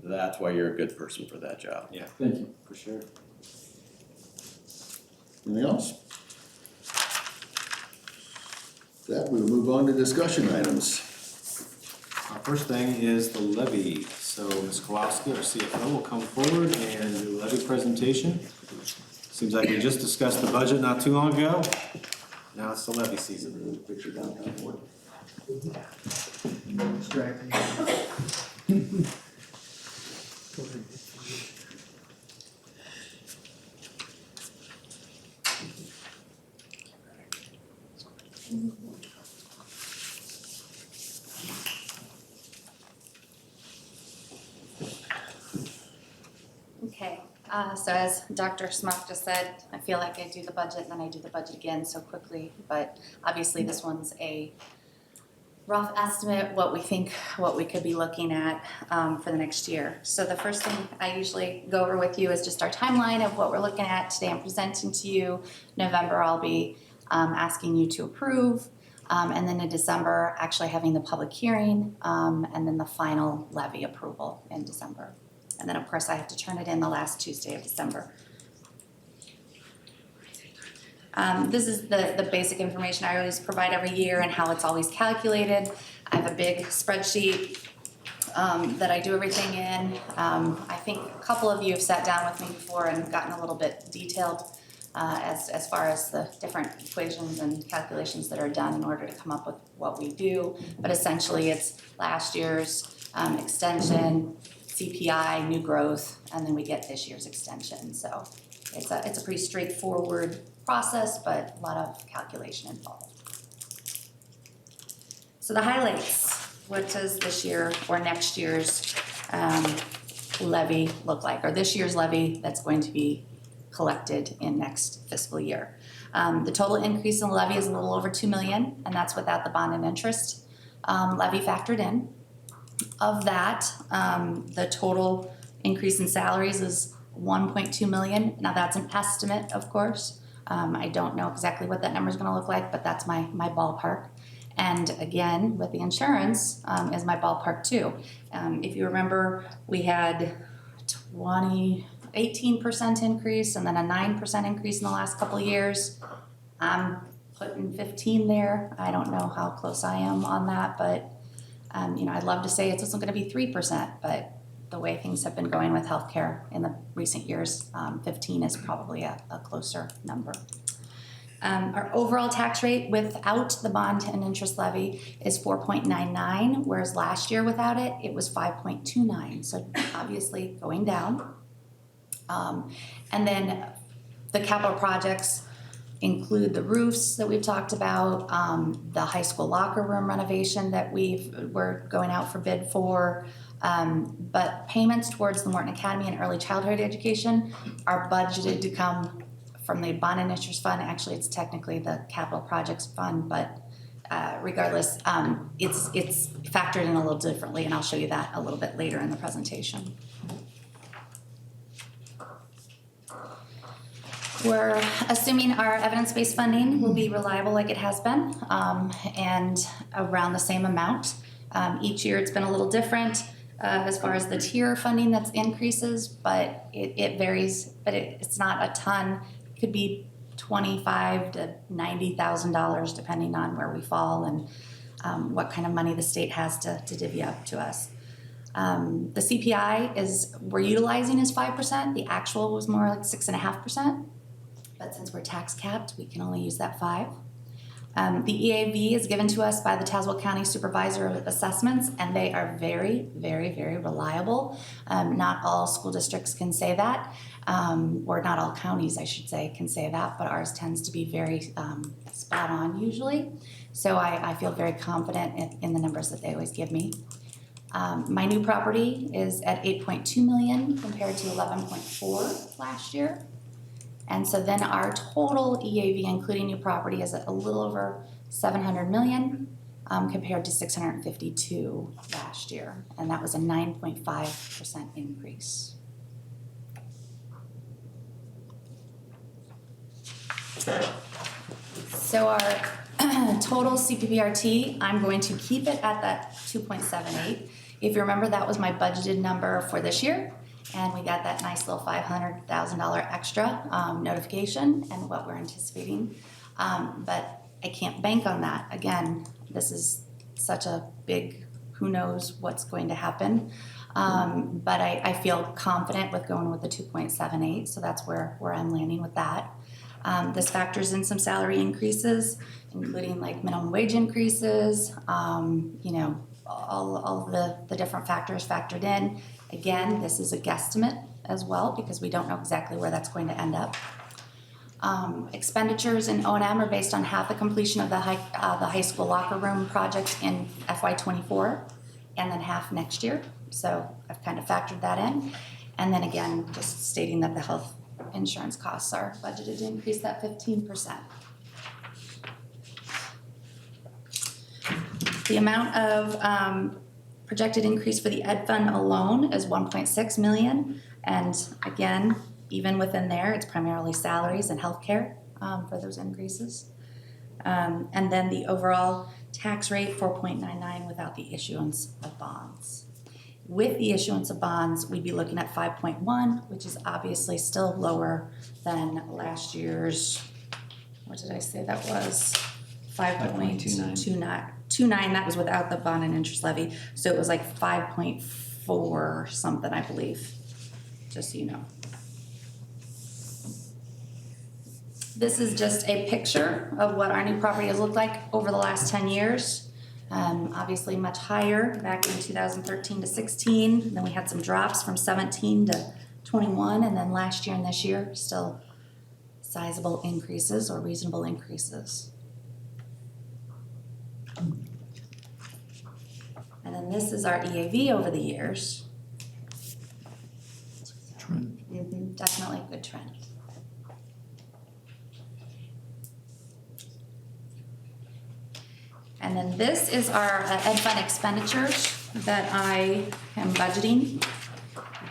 that's why you're a good person for that job. Yeah, thank you, for sure. Anything else? That we'll move on to discussion items. Our first thing is the levy. So Ms. Kowalski, our CFO, will come forward and do a levy presentation. Seems like we just discussed the budget not too long ago. Now it's the levy season. Picture downtown board. Okay, so as Dr. Smock just said, I feel like I do the budget and then I do the budget again so quickly, but obviously this one's a rough estimate, what we could be looking at for the next year. So the first thing I usually go over with you is just our timeline of what we're looking at. Today I'm presenting to you. November I'll be asking you to approve, and then in December actually having the public hearing, and then the final levy approval in December. And then of course I have to turn it in the last Tuesday of December. This is the basic information I always provide every year and how it's always calculated. I have a big spreadsheet that I do everything in. I think a couple of you have sat down with me before and gotten a little bit detailed as far as the different equations and calculations that are done in order to come up with what we do. But essentially it's last year's extension, CPI, new growth, and then we get this year's extension. So it's a pretty straightforward process, but a lot of calculation involved. So the highlights, what does this year or next year's levy look like, or this year's levy that's going to be collected in next fiscal year? The total increase in the levy is a little over 2 million, and that's without the bond and interest levy factored in. Of that, the total increase in salaries is 1.2 million. Now that's an estimate, of course. I don't know exactly what that number is gonna look like, but that's my ballpark. And again, with the insurance, is my ballpark too. If you remember, we had 18% increase and then a 9% increase in the last couple of years. I'm putting 15 there. I don't know how close I am on that, but I'd love to say it's also gonna be 3%, but the way things have been going with healthcare in the recent years, 15 is probably a closer number. Our overall tax rate without the bond and interest levy is 4.99, whereas last year without it, it was 5.29, so obviously going down. And then the capital projects include the roofs that we've talked about, the high school locker room renovation that we're going out for bid for. But payments towards the Morton Academy and early childhood education are budgeted to come from the bond and interest fund. Actually, it's technically the capital projects fund, but regardless, it's factored in a little differently, and I'll show you that a little bit later in the presentation. We're assuming our evidence-based funding will be reliable like it has been, and around the same amount. Each year it's been a little different as far as the tier funding that increases, but it varies, but it's not a ton. It could be $25,000 to $90,000 depending on where we fall and what kind of money the state has to divvy up to us. The CPI we're utilizing is 5%. The actual was more like 6.5%. But since we're tax capped, we can only use that 5. The EAV is given to us by the Tazewell County Supervisor of Assessments, and they are very, very, very reliable. Not all school districts can say that, or not all counties, I should say, can say that, but ours tends to be very spot on usually. So I feel very confident in the numbers that they always give me. My new property is at 8.2 million compared to 11.4 last year. And so then our total EAV, including new property, is a little over 700 million compared to 652 last year. And that was a 9.5% increase. So our total CPPRT, I'm going to keep it at that 2.78. If you remember, that was my budgeted number for this year. And we got that nice little $500,000 extra notification and what we're anticipating. But I can't bank on that. Again, this is such a big, who knows what's going to happen. But I feel confident with going with the 2.78, so that's where I'm landing with that. This factors in some salary increases, including like minimum wage increases, all of the different factors factored in. Again, this is a guesstimate as well because we don't know exactly where that's going to end up. Expenditures in O&M are based on half the completion of the high school locker room project in FY24 and then half next year. So I've kind of factored that in. And then again, just stating that the health insurance costs are budgeted to increase that 15%. The amount of projected increase for the ed fund alone is 1.6 million. And again, even within there, it's primarily salaries and healthcare for those increases. And then the overall tax rate, 4.99 without the issuance of bonds. With the issuance of bonds, we'd be looking at 5.1, which is obviously still lower than last year's, what did I say that was? 5.29. 2.9, that was without the bond and interest levy. So it was like 5.4 something, I believe, just so you know. This is just a picture of what our new property has looked like over the last 10 years. Obviously much higher back in 2013 to 16. Then we had some drops from 17 to 21. And then last year and this year, still sizable increases or reasonable increases. And then this is our EAV over the years. Trend. Definitely a good trend. And then this is our ed fund expenditures that I am budgeting.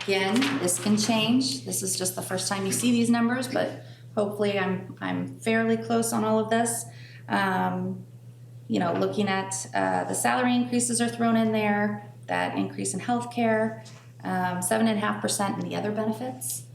Again, this can change. This is just the first time you see these numbers, but hopefully I'm fairly close on all of this. You know, looking at the salary increases are thrown in there, that increase in healthcare, 7.5% in the other benefits,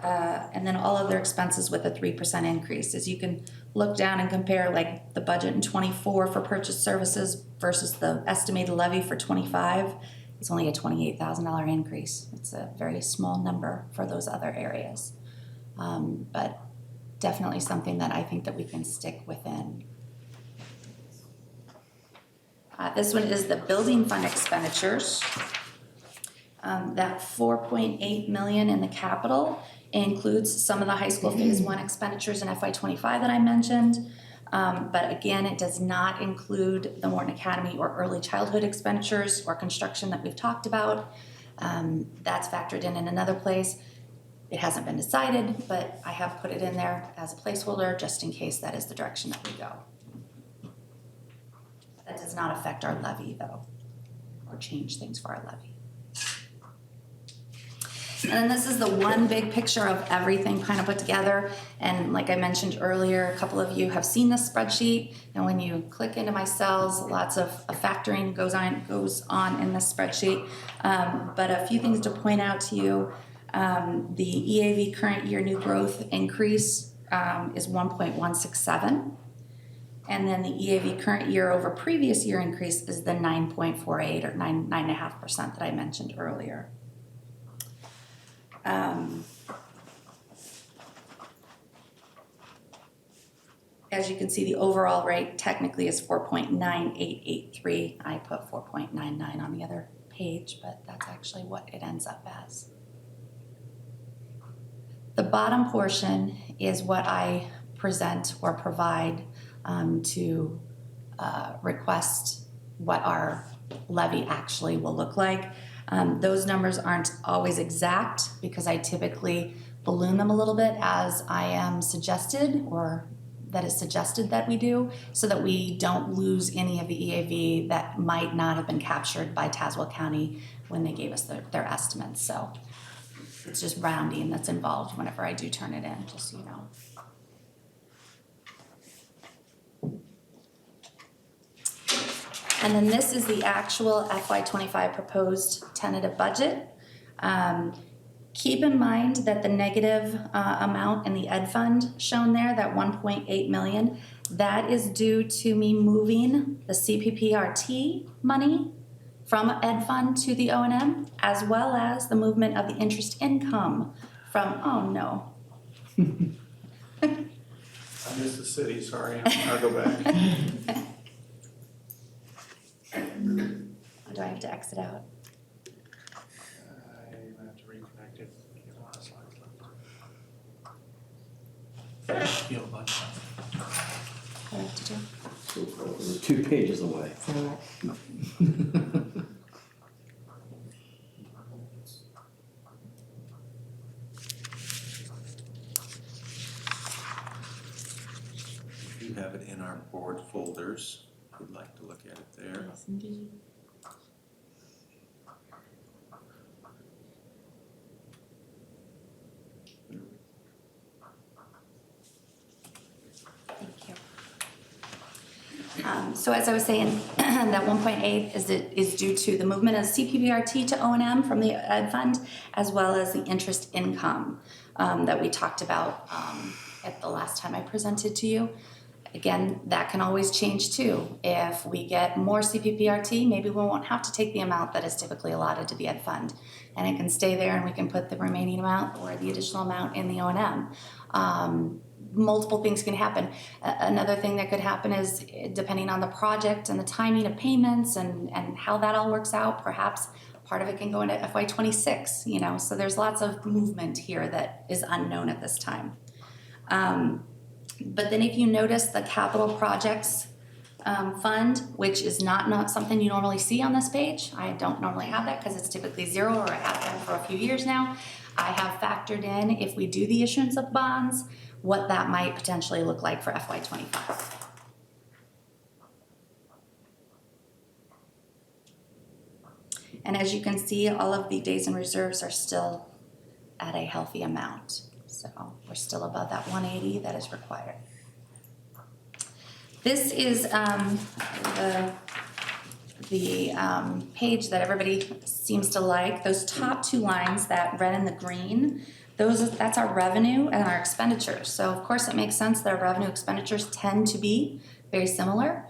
and then all other expenses with a 3% increase. As you can look down and compare like the budget in 24 for purchase services versus the estimated levy for 25, it's only a $28,000 increase. It's a very small number for those other areas. But definitely something that I think that we can stick within. This one is the building fund expenditures. That 4.8 million in the capital includes some of the high school phase 1 expenditures in FY25 that I mentioned. But again, it does not include the Morton Academy or early childhood expenditures or construction that we've talked about. That's factored in another place. It hasn't been decided, but I have put it in there as a placeholder just in case that is the direction that we go. That does not affect our levy though, or change things for our levy. And then this is the one big picture of everything kind of put together. And like I mentioned earlier, a couple of you have seen this spreadsheet. And when you click into my cells, lots of factoring goes on in this spreadsheet. But a few things to point out to you. The EAV current year new growth increase is 1.167. And then the EAV current year over previous year increase is the 9.48 or 9.5% that I mentioned earlier. As you can see, the overall rate technically is 4.9883. I put 4.99 on the other page, but that's actually what it ends up as. The bottom portion is what I present or provide to request what our levy actually will look like. Those numbers aren't always exact because I typically balloon them a little bit as I am suggested or that is suggested that we do so that we don't lose any of the EAV that might not have been captured by Tazewell County when they gave us their estimates. So it's just rounding that's involved whenever I do turn it in, just so you know. And then this is the actual FY25 proposed tentative budget. Keep in mind that the negative amount in the ed fund shown there, that 1.8 million, that is due to me moving the CPPRT money from ed fund to the O&M, as well as the movement of the interest income from, oh no. I missed the city, sorry, I'll go back. Do I have to exit out? I have to reconnect it. You have a lot of slides left. You have a bunch of What do I have to do? We're 2 pages away. You have it in our board folders, if you'd like to look at it there. Yes, indeed. Thank you. So as I was saying, that 1.8 is due to the movement of CPPRT to O&M from the ed fund, as well as the interest income that we talked about at the last time I presented to you. Again, that can always change too. If we get more CPPRT, maybe we won't have to take the amount that is typically allotted to the ed fund, and it can stay there and we can put the remaining amount or the additional amount in the O&M. Multiple things can happen. Another thing that could happen is, depending on the project and the timing of payments and how that all works out, perhaps part of it can go into FY26, you know, so there's lots of movement here that is unknown at this time. But then if you notice the capital projects fund, which is not something you normally see on this page. I don't normally have that because it's typically 0, or I have been for a few years now. I have factored in, if we do the issuance of bonds, what that might potentially look like for FY25. And as you can see, all of the days in reserves are still at a healthy amount. So we're still above that 180 that is required. This is the page that everybody seems to like. Those top two lines, that red and the green, that's our revenue and our expenditures. So of course it makes sense that our revenue expenditures tend to be very similar.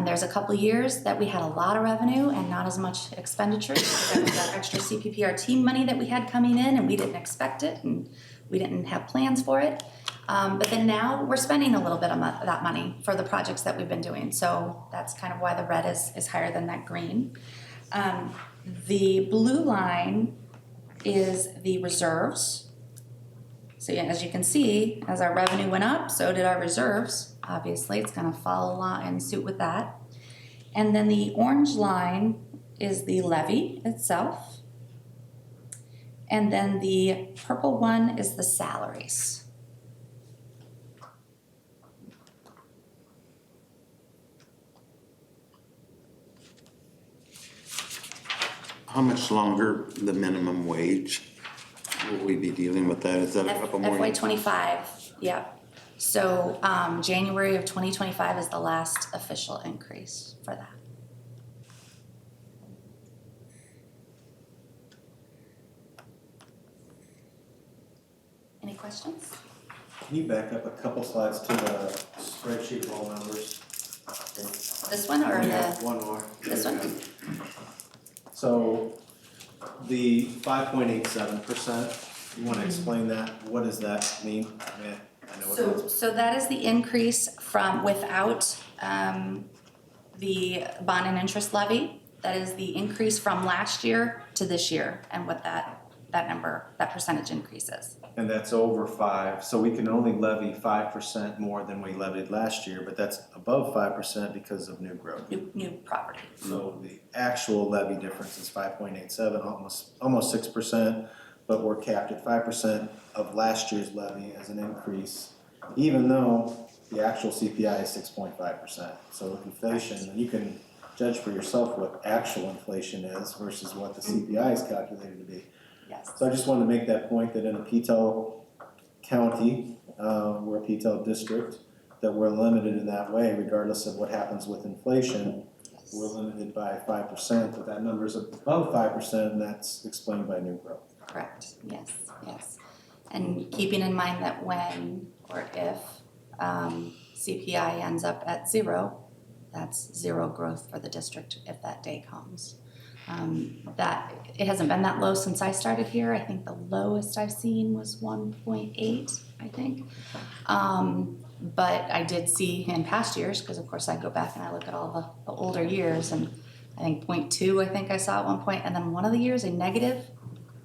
There's a couple years that we had a lot of revenue and not as much expenditures because that was that extra CPPRT money that we had coming in and we didn't expect it and we didn't have plans for it. But then now we're spending a little bit of that money for the projects that we've been doing. So that's kind of why the red is higher than that green. The blue line is the reserves. So yeah, as you can see, as our revenue went up, so did our reserves. Obviously, it's gonna follow along in suit with that. And then the orange line is the levy itself. And then the purple one is the salaries. How much longer the minimum wage? Will we be dealing with that? Is that a couple more? FY '25, yeah. So January of 2025 is the last official increase for that. Any questions? Can you back up a couple slides to the spreadsheet of all numbers? This one or Yeah, the, one more. this one? So the 5.87%, you want to explain that? What does that mean? I mean, I know what it is. So that is the increase from without the bond and interest levy. That is the increase from last year to this year and what that number, that percentage increase is. And that's over 5, so we can only levy 5% more than we levied last year, but that's above 5% because of new growth. New property. So the actual levy difference is 5.87, almost 6%, but we're capped at 5% of last year's levy as an increase, even though the actual CPI is 6.5%. So inflation, you can judge for yourself what actual inflation is versus what the CPI is calculated to be. Yes. So I just wanted to make that point that in a PTEL county, we're a PTEL district, that we're limited in that way regardless of what happens with inflation. Yes. We're limited by 5%, but that number is above 5% and that's explained by new growth. Correct, yes, yes. And keeping in mind that when or if CPI ends up at 0, that's 0 growth for the district if that day comes. That it hasn't been that low since I started here. I think the lowest I've seen was 1.8, I think. But I did see in past years, because of course I go back and I look at all the older years, and I think 0.2 I think I saw at one point, and then one of the years a negative,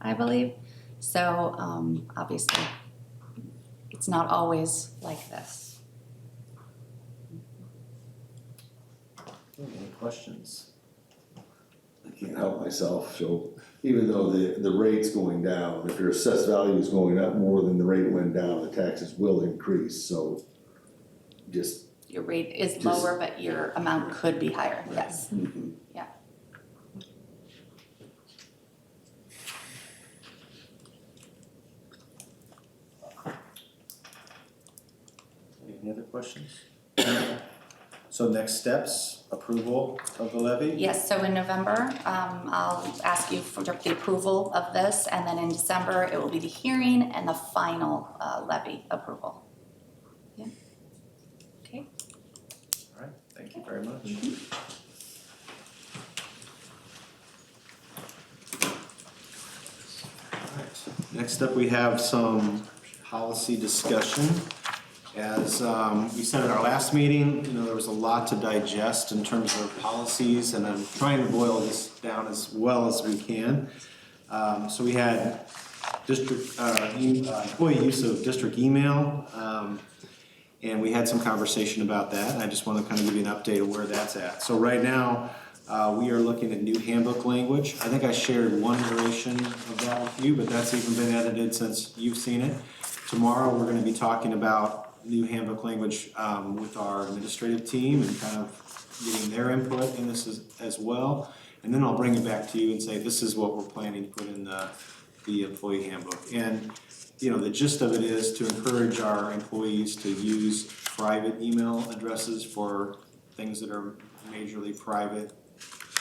I believe. So obviously it's not always like this. Any questions? I can't help myself, so even though the rate's going down, if your assessed value is going up more than the rate went down, the taxes will increase, so just. Your rate is lower, but your amount could be higher, yes. Mm-hmm. Yeah. Any other questions? So next steps, approval of the levy? Yes, so in November, I'll ask you for the approval of this, and then in December, it will be the hearing and the final levy approval. Yeah. Okay. All right, thank you very much. All right, next up we have some policy discussion. As we said at our last meeting, there was a lot to digest in terms of policies, and I'm trying to boil this down as well as we can. So we had district employee use of district email, and we had some conversation about that. And I just want to kind of give you an update of where that's at. So right now, we are looking at new handbook language. I think I shared one iteration of that with you, but that's even been edited since you've seen it. Tomorrow, we're going to be talking about new handbook language with our administrative team and kind of getting their input in this as well. And then I'll bring it back to you and say, this is what we're planning to put in the employee handbook. And, you know, the gist of it is to encourage our employees to use private email addresses for things that are majorly private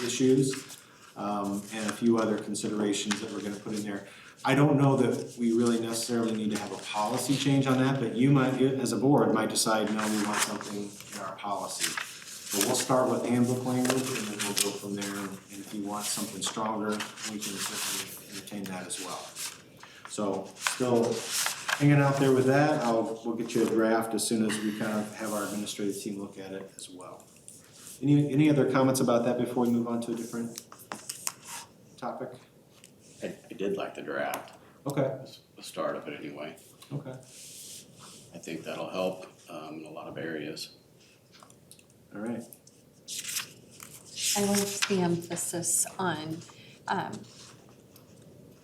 issues, and a few other considerations that we're gonna put in there. I don't know that we really necessarily need to have a policy change on that, but you might, as a board, might decide, no, we want something in our policy. So we'll start with handbook language, and then we'll go from there, and if you want something stronger, we can certainly entertain that as well. So, still hanging out there with that, we'll get you a draft as soon as we kind of have our administrative team look at it as well. Any other comments about that before we move on to a different topic? I did like the draft, Okay, the start of it anyway. okay, I think that'll help in a lot of areas. all right. I liked the emphasis on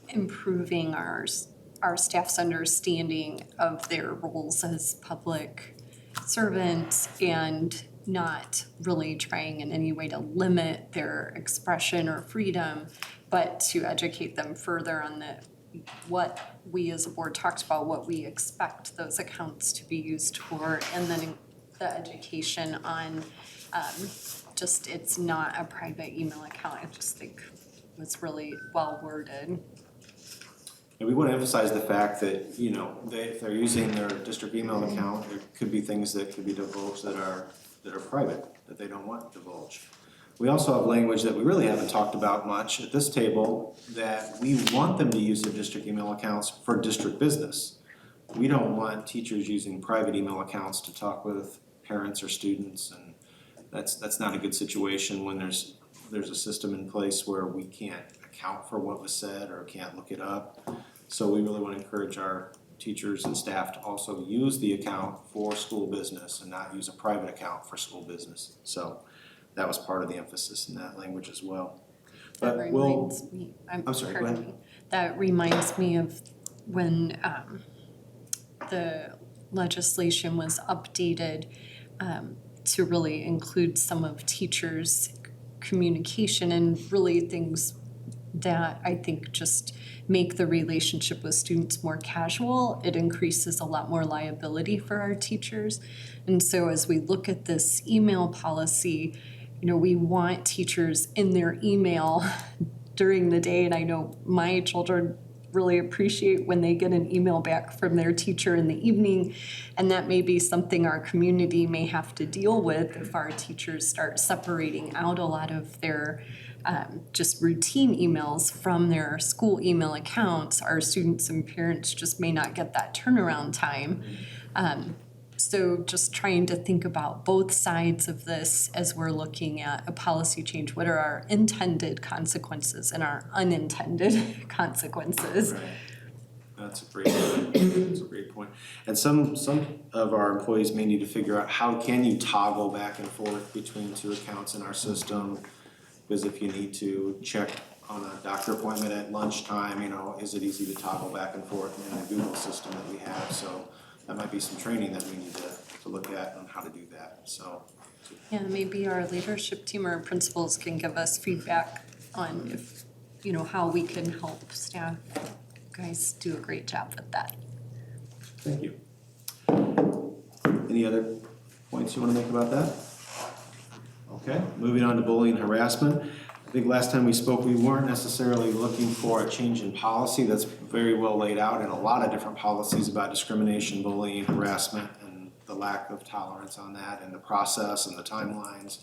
improving our staff's understanding of their roles as public servants and not really trying in any way to limit their expression or freedom, but to educate them further on what we as a board talked about, what we expect those accounts to be used for, and then the education on just it's not a private email account. I just think was really well worded. And we want to emphasize the fact that, you know, if they're using their district email account, there could be things that could be divulged that are private, that they don't want divulged. We also have language that we really haven't talked about much at this table, that we want them to use their district email accounts for district business. We don't want teachers using private email accounts to talk with parents or students, and that's not a good situation when there's a system in place where we can't account for what was said or can't look it up. So we really want to encourage our teachers and staff to also use the account for school business and not use a private account for school business. So that was part of the emphasis in that language as well. That But reminds me, I'm sorry, go ahead. That reminds me of when the legislation was updated to really include some of teachers' communication and really things that I think just make the relationship with students more casual. It increases a lot more liability for our teachers. And so as we look at this email policy, you know, we want teachers in their email during the day. And I know my children really appreciate when they get an email back from their teacher in the evening. And that may be something our community may have to deal with if our teachers start separating out a lot of their just routine emails from their school email accounts. Our students and parents just may not get that turnaround time. So just trying to think about both sides of this as we're looking at a policy change. What are our intended consequences and our unintended consequences? Right. That's a great point. That's a great point. And some of our employees may need to figure out how can you toggle back and forth between two accounts in our system. Because if you need to check on a doctor appointment at lunchtime, you know, is it easy to toggle back and forth in the Google system that we have? So that might be some training that we need to look at on how to do that, so. Yeah, maybe our leadership team or principals can give us feedback on if, you know, how we can help staff. You guys do a great job with that. Thank you. Any other points you want to make about that? Okay, moving on to bullying and harassment. I think last time we spoke, we weren't necessarily looking for a change in policy. That's very well laid out in a lot of different policies about discrimination, bullying, harassment, and the lack of tolerance on that, and the process and the timelines.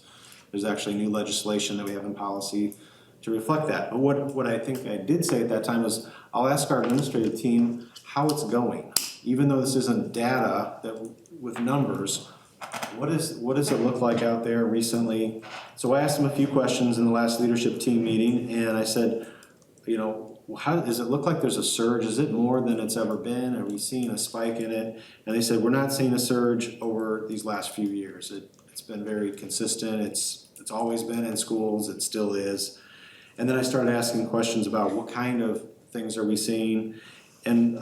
There's actually new legislation that we have in policy to reflect that. But what I think I did say at that time was, I'll ask our administrative team how it's going. Even though this isn't data that with numbers, what does it look like out there recently? So I asked them a few questions in the last leadership team meeting, and I said, you know, how does it look like there's a surge? Is it more than it's ever been? Are we seeing a spike in it? And they said, we're not seeing a surge over these last few years. It's been very consistent. It's always been in schools. It still is. And then I started asking questions about what kind of things are we seeing. And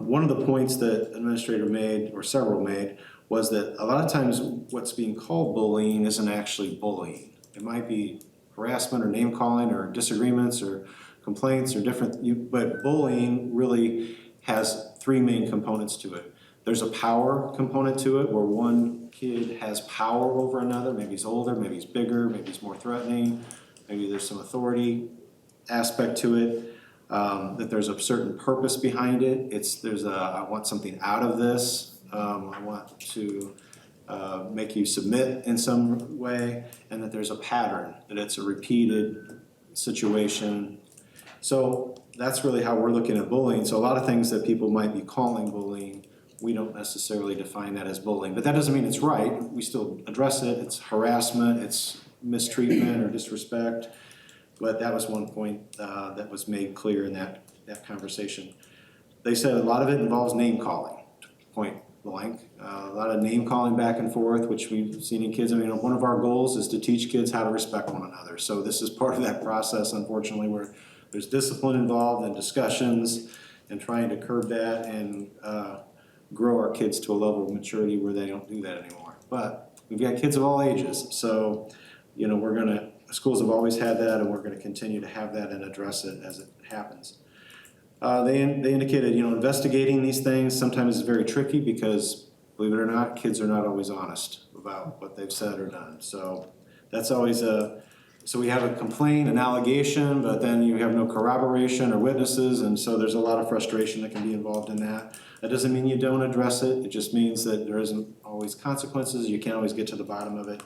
one of the points that an administrator made, or several made, was that a lot of times what's being called bullying isn't actually bullying. It might be harassment or name calling or disagreements or complaints or different, but bullying really has three main components to it. There's a power component to it where one kid has power over another. Maybe he's older, maybe he's bigger, maybe he's more threatening, maybe there's some authority aspect to it, that there's a certain purpose behind it. I want something out of this. I want to make you submit in some way, and that there's a pattern, that it's a repeated situation. So that's really how we're looking at bullying. So a lot of things that people might be calling bullying, we don't necessarily define that as bullying. But that doesn't mean it's right. We still address it. It's harassment, it's mistreatment or disrespect. But that was one point that was made clear in that conversation. They said a lot of it involves name calling, point blank. A lot of name calling back and forth, which we've seen in kids. I mean, one of our goals is to teach kids how to respect one another. So this is part of that process, unfortunately, where there's discipline involved and discussions and trying to curb that and grow our kids to a level of maturity where they don't do that anymore. But we've got kids of all ages, so schools have always had that, and we're gonna continue to have that and address it as it happens. They indicated, investigating these things sometimes is very tricky because, believe it or not, kids are not always honest about what they've said or done. So that's always so we have a complaint, an allegation, but then you have no corroboration or witnesses, and so there's a lot of frustration that can be involved in that. That doesn't mean you don't address it. It just means that there isn't always consequences. You can't always get to the bottom of it.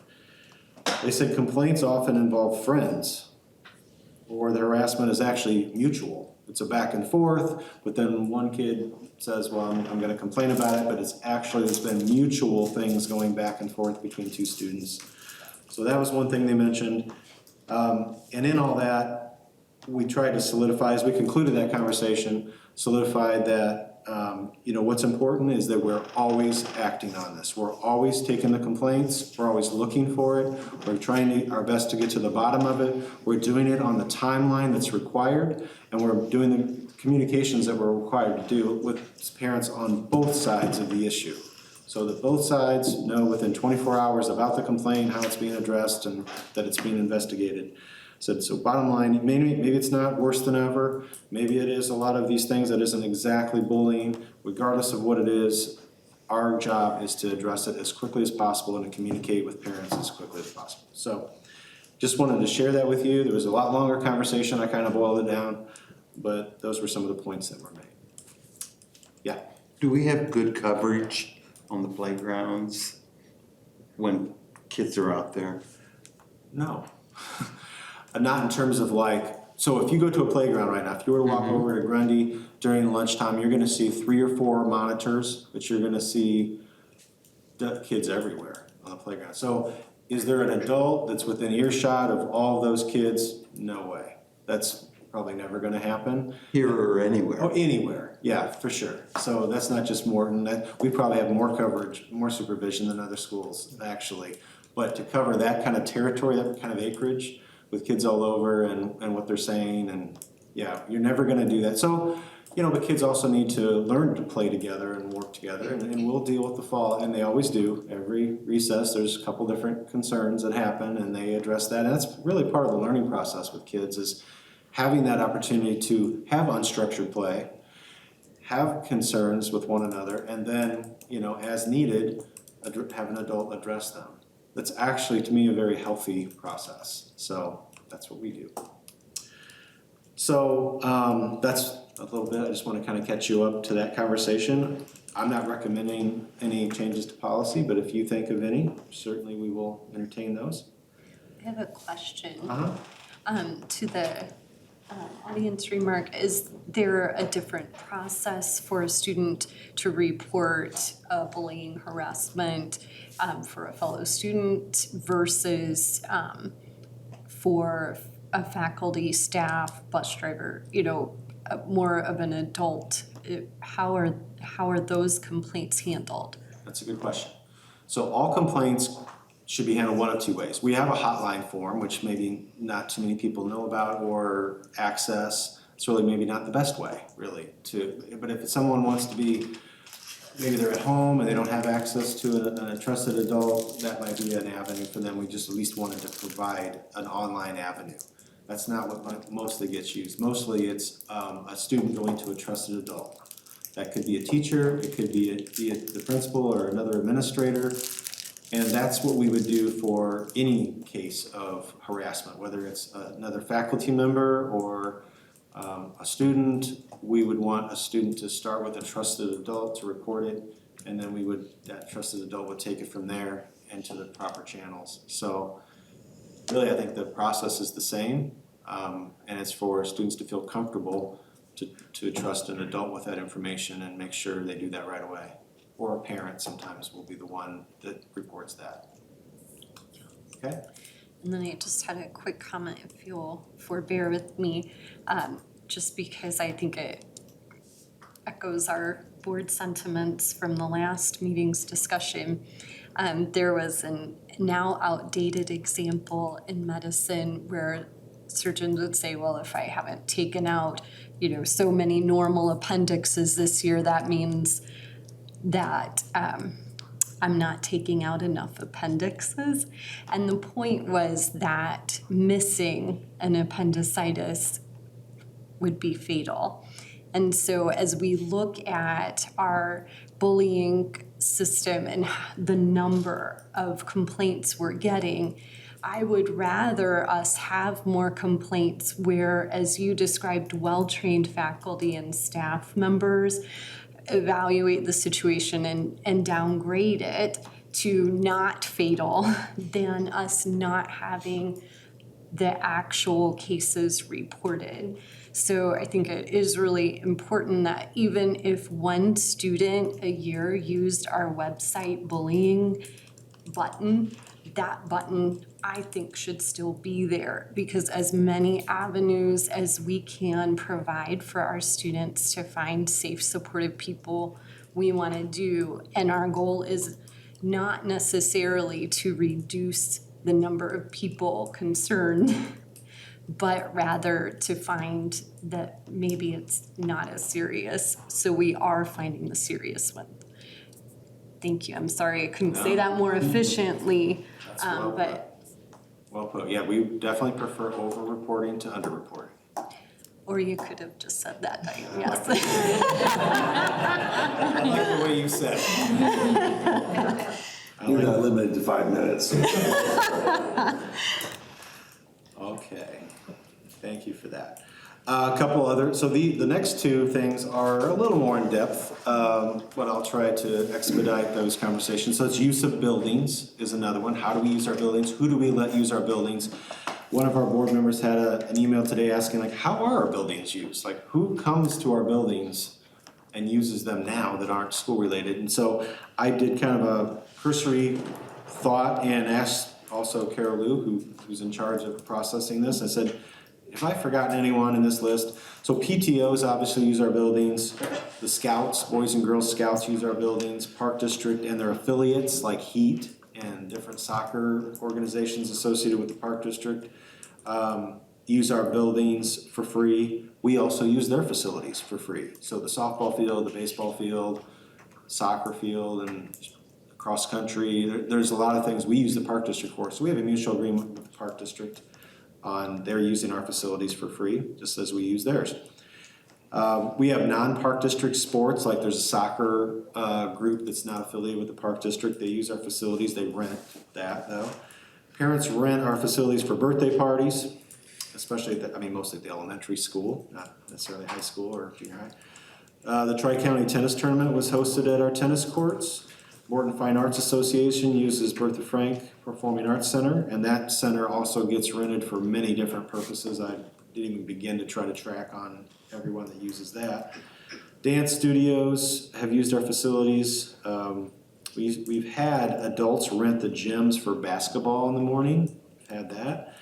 They said complaints often involve friends, or the harassment is actually mutual. It's a back and forth, but then one kid says, well, I'm gonna complain about it, but there's been mutual things going back and forth between two students. So that was one thing they mentioned. And in all that, we tried to solidify, as we concluded that conversation, solidified that, what's important is that we're always acting on this. We're always taking the complaints, we're always looking for it, we're trying our best to get to the bottom of it, we're doing it on the timeline that's required, and we're doing the communications that we're required to do with parents on both sides of the issue. So that both sides know within 24 hours about the complaint, how it's being addressed, and that it's being investigated. So bottom line, maybe it's not worse than ever. Maybe it is a lot of these things that isn't exactly bullying. Regardless of what it is, our job is to address it as quickly as possible and to communicate with parents as quickly as possible. So just wanted to share that with you. There was a lot longer conversation. I kind of boiled it down, but those were some of the points that were made. Yeah. Do we have good coverage on the playgrounds when kids are out there? No. Not in terms of so if you go to a playground right now, if you were to walk over to Grundy during lunchtime, you're gonna see 3 or 4 monitors, but you're gonna see kids everywhere on the playground. So is there an adult that's within earshot of all those kids? No way. That's probably never gonna happen. Here or anywhere? Oh, anywhere, yeah, for sure. So that's not just Morton, we probably have more coverage, more supervision than other schools, actually. But to cover that kind of territory, that kind of acreage, with kids all over and what they're saying, and yeah, you're never gonna do that. So, but kids also need to learn to play together and work together, and we'll deal with the fall, and they always do. Every recess, there's a couple different concerns that happen, and they address that. And that's really part of the learning process with kids, is having that opportunity to have unstructured play, have concerns with one another, and then, as needed, have an adult address them. That's actually, to me, a very healthy process. So that's what we do. So that's a little bit. I just want to kind of catch you up to that conversation. I'm not recommending any changes to policy, but if you think of any, certainly we will entertain those. I have a question. To the audience remark, is there a different process for a student to report bullying, harassment for a fellow student versus for a faculty, staff, bus driver, more of an adult? How are those complaints handled? That's a good question. So all complaints should be handled one of 2 ways. We have a hotline form, which maybe not too many people know about or access. It's really maybe not the best way, really, but if someone wants to be maybe they're at home and they don't have access to a trusted adult, that might be an avenue for them. We just at least wanted to provide an online avenue. That's not what mostly gets used. Mostly it's a student going to a trusted adult. That could be a teacher, it could be the principal or another administrator. And that's what we would do for any case of harassment, whether it's another faculty member or a student. We would want a student to start with a trusted adult to report it, and then that trusted adult would take it from there into the proper channels. So really, I think the process is the same, and it's for students to feel comfortable to trust an adult with that information and make sure they do that right away. Or a parent sometimes will be the one that reports that. Okay? And then I just had a quick comment, if you'll forbear with me, just because I think it echoes our board sentiments from the last meeting's discussion. There was an now outdated example in medicine where surgeons would say, well, if I haven't taken out, so many normal appendixes this year, that means that I'm not taking out enough appendixes. And the point was that missing an appendicitis would be fatal. And so as we look at our bullying system and the number of complaints we're getting, I would rather us have more complaints where, as you described, well-trained faculty and staff members evaluate the situation and downgrade it to not fatal than us not having the actual cases reported. So I think it is really important that even if one student a year used our website bullying button, that button I think should still be there, because as many avenues as we can provide for our students to find safe, supportive people, we want to do. And our goal is not necessarily to reduce the number of people concerned, but rather to find that maybe it's not as serious. So we are finding the serious one. Thank you. I'm sorry I couldn't say that more efficiently, but. Well put. Yeah, we definitely prefer over-reporting to under-reporting. Or you could have just said that, Diane, yes. I like the way you said it. You're not limited to 5 minutes. Okay, thank you for that. A couple other, so the next two things are a little more in depth, but I'll try to expedite those conversations. So it's use of buildings is another one. How do we use our buildings? Who do we let use our buildings? One of our board members had an email today asking, like, how are our buildings used? Like, who comes to our buildings and uses them now that aren't school related? And so I did kind of a cursory thought and asked also Carol Lou, who's in charge of processing this. I said, if I've forgotten anyone in this list, so PTOs obviously use our buildings, the Scouts, Boys and Girls Scouts use our buildings, Park District and their affiliates like HEAT and different soccer organizations associated with the Park District use our buildings for free. We also use their facilities for free. So the softball field, the baseball field, soccer field, and cross country, there's a lot of things we use the Park District for. So we have a mutual agreement with the Park District on they're using our facilities for free, just as we use theirs. We have non-Park District sports, like there's a soccer group that's not affiliated with the Park District. They use our facilities, they rent that though. Parents rent our facilities for birthday parties, especially mostly at the elementary school, not necessarily high school or junior high. The Tri-County Tennis Tournament was hosted at our tennis courts. Morton Fine Arts Association uses Bertha Frank Performing Arts Center, and that center also gets rented for many different purposes. I didn't even begin to try to track on everyone that uses that. Dance studios have used our facilities. We've had adults rent the gyms for basketball in the morning. We've had that.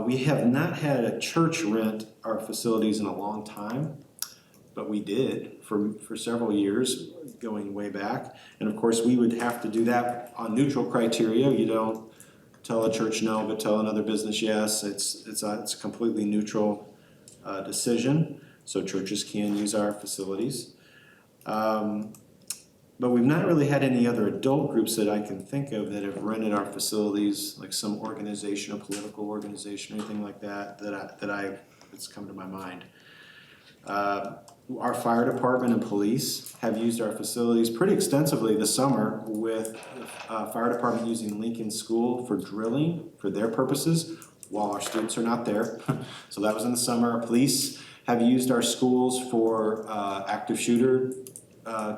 We have not had a church rent our facilities in a long time, but we did for several years, going way back. And of course, we would have to do that on neutral criteria. You don't tell a church no, but tell another business yes. It's a completely neutral decision. So churches can use our facilities. But we've not really had any other adult groups that I can think of that have rented our facilities, like some organization, a political organization, or anything like that, that's come to my mind. Our fire department and police have used our facilities pretty extensively this summer, with fire department using Lincoln School for drilling for their purposes while our students are not there. So that was in the summer. Our police have used our schools for active shooter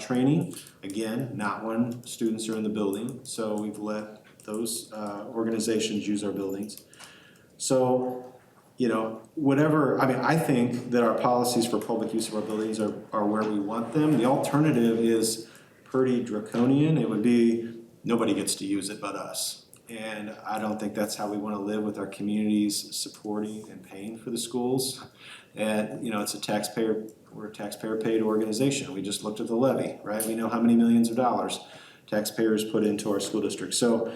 training. Again, not when students are in the building, so we've let those organizations use our buildings. So, you know, whatever, I mean, I think that our policies for public use of our buildings are where we want them. The alternative is pretty draconian. It would be, nobody gets to use it but us. And I don't think that's how we want to live with our communities supporting and paying for the schools. And, you know, we're a taxpayer paid organization. We just looked at the levy, right? We know how many millions of dollars taxpayers put into our school district. So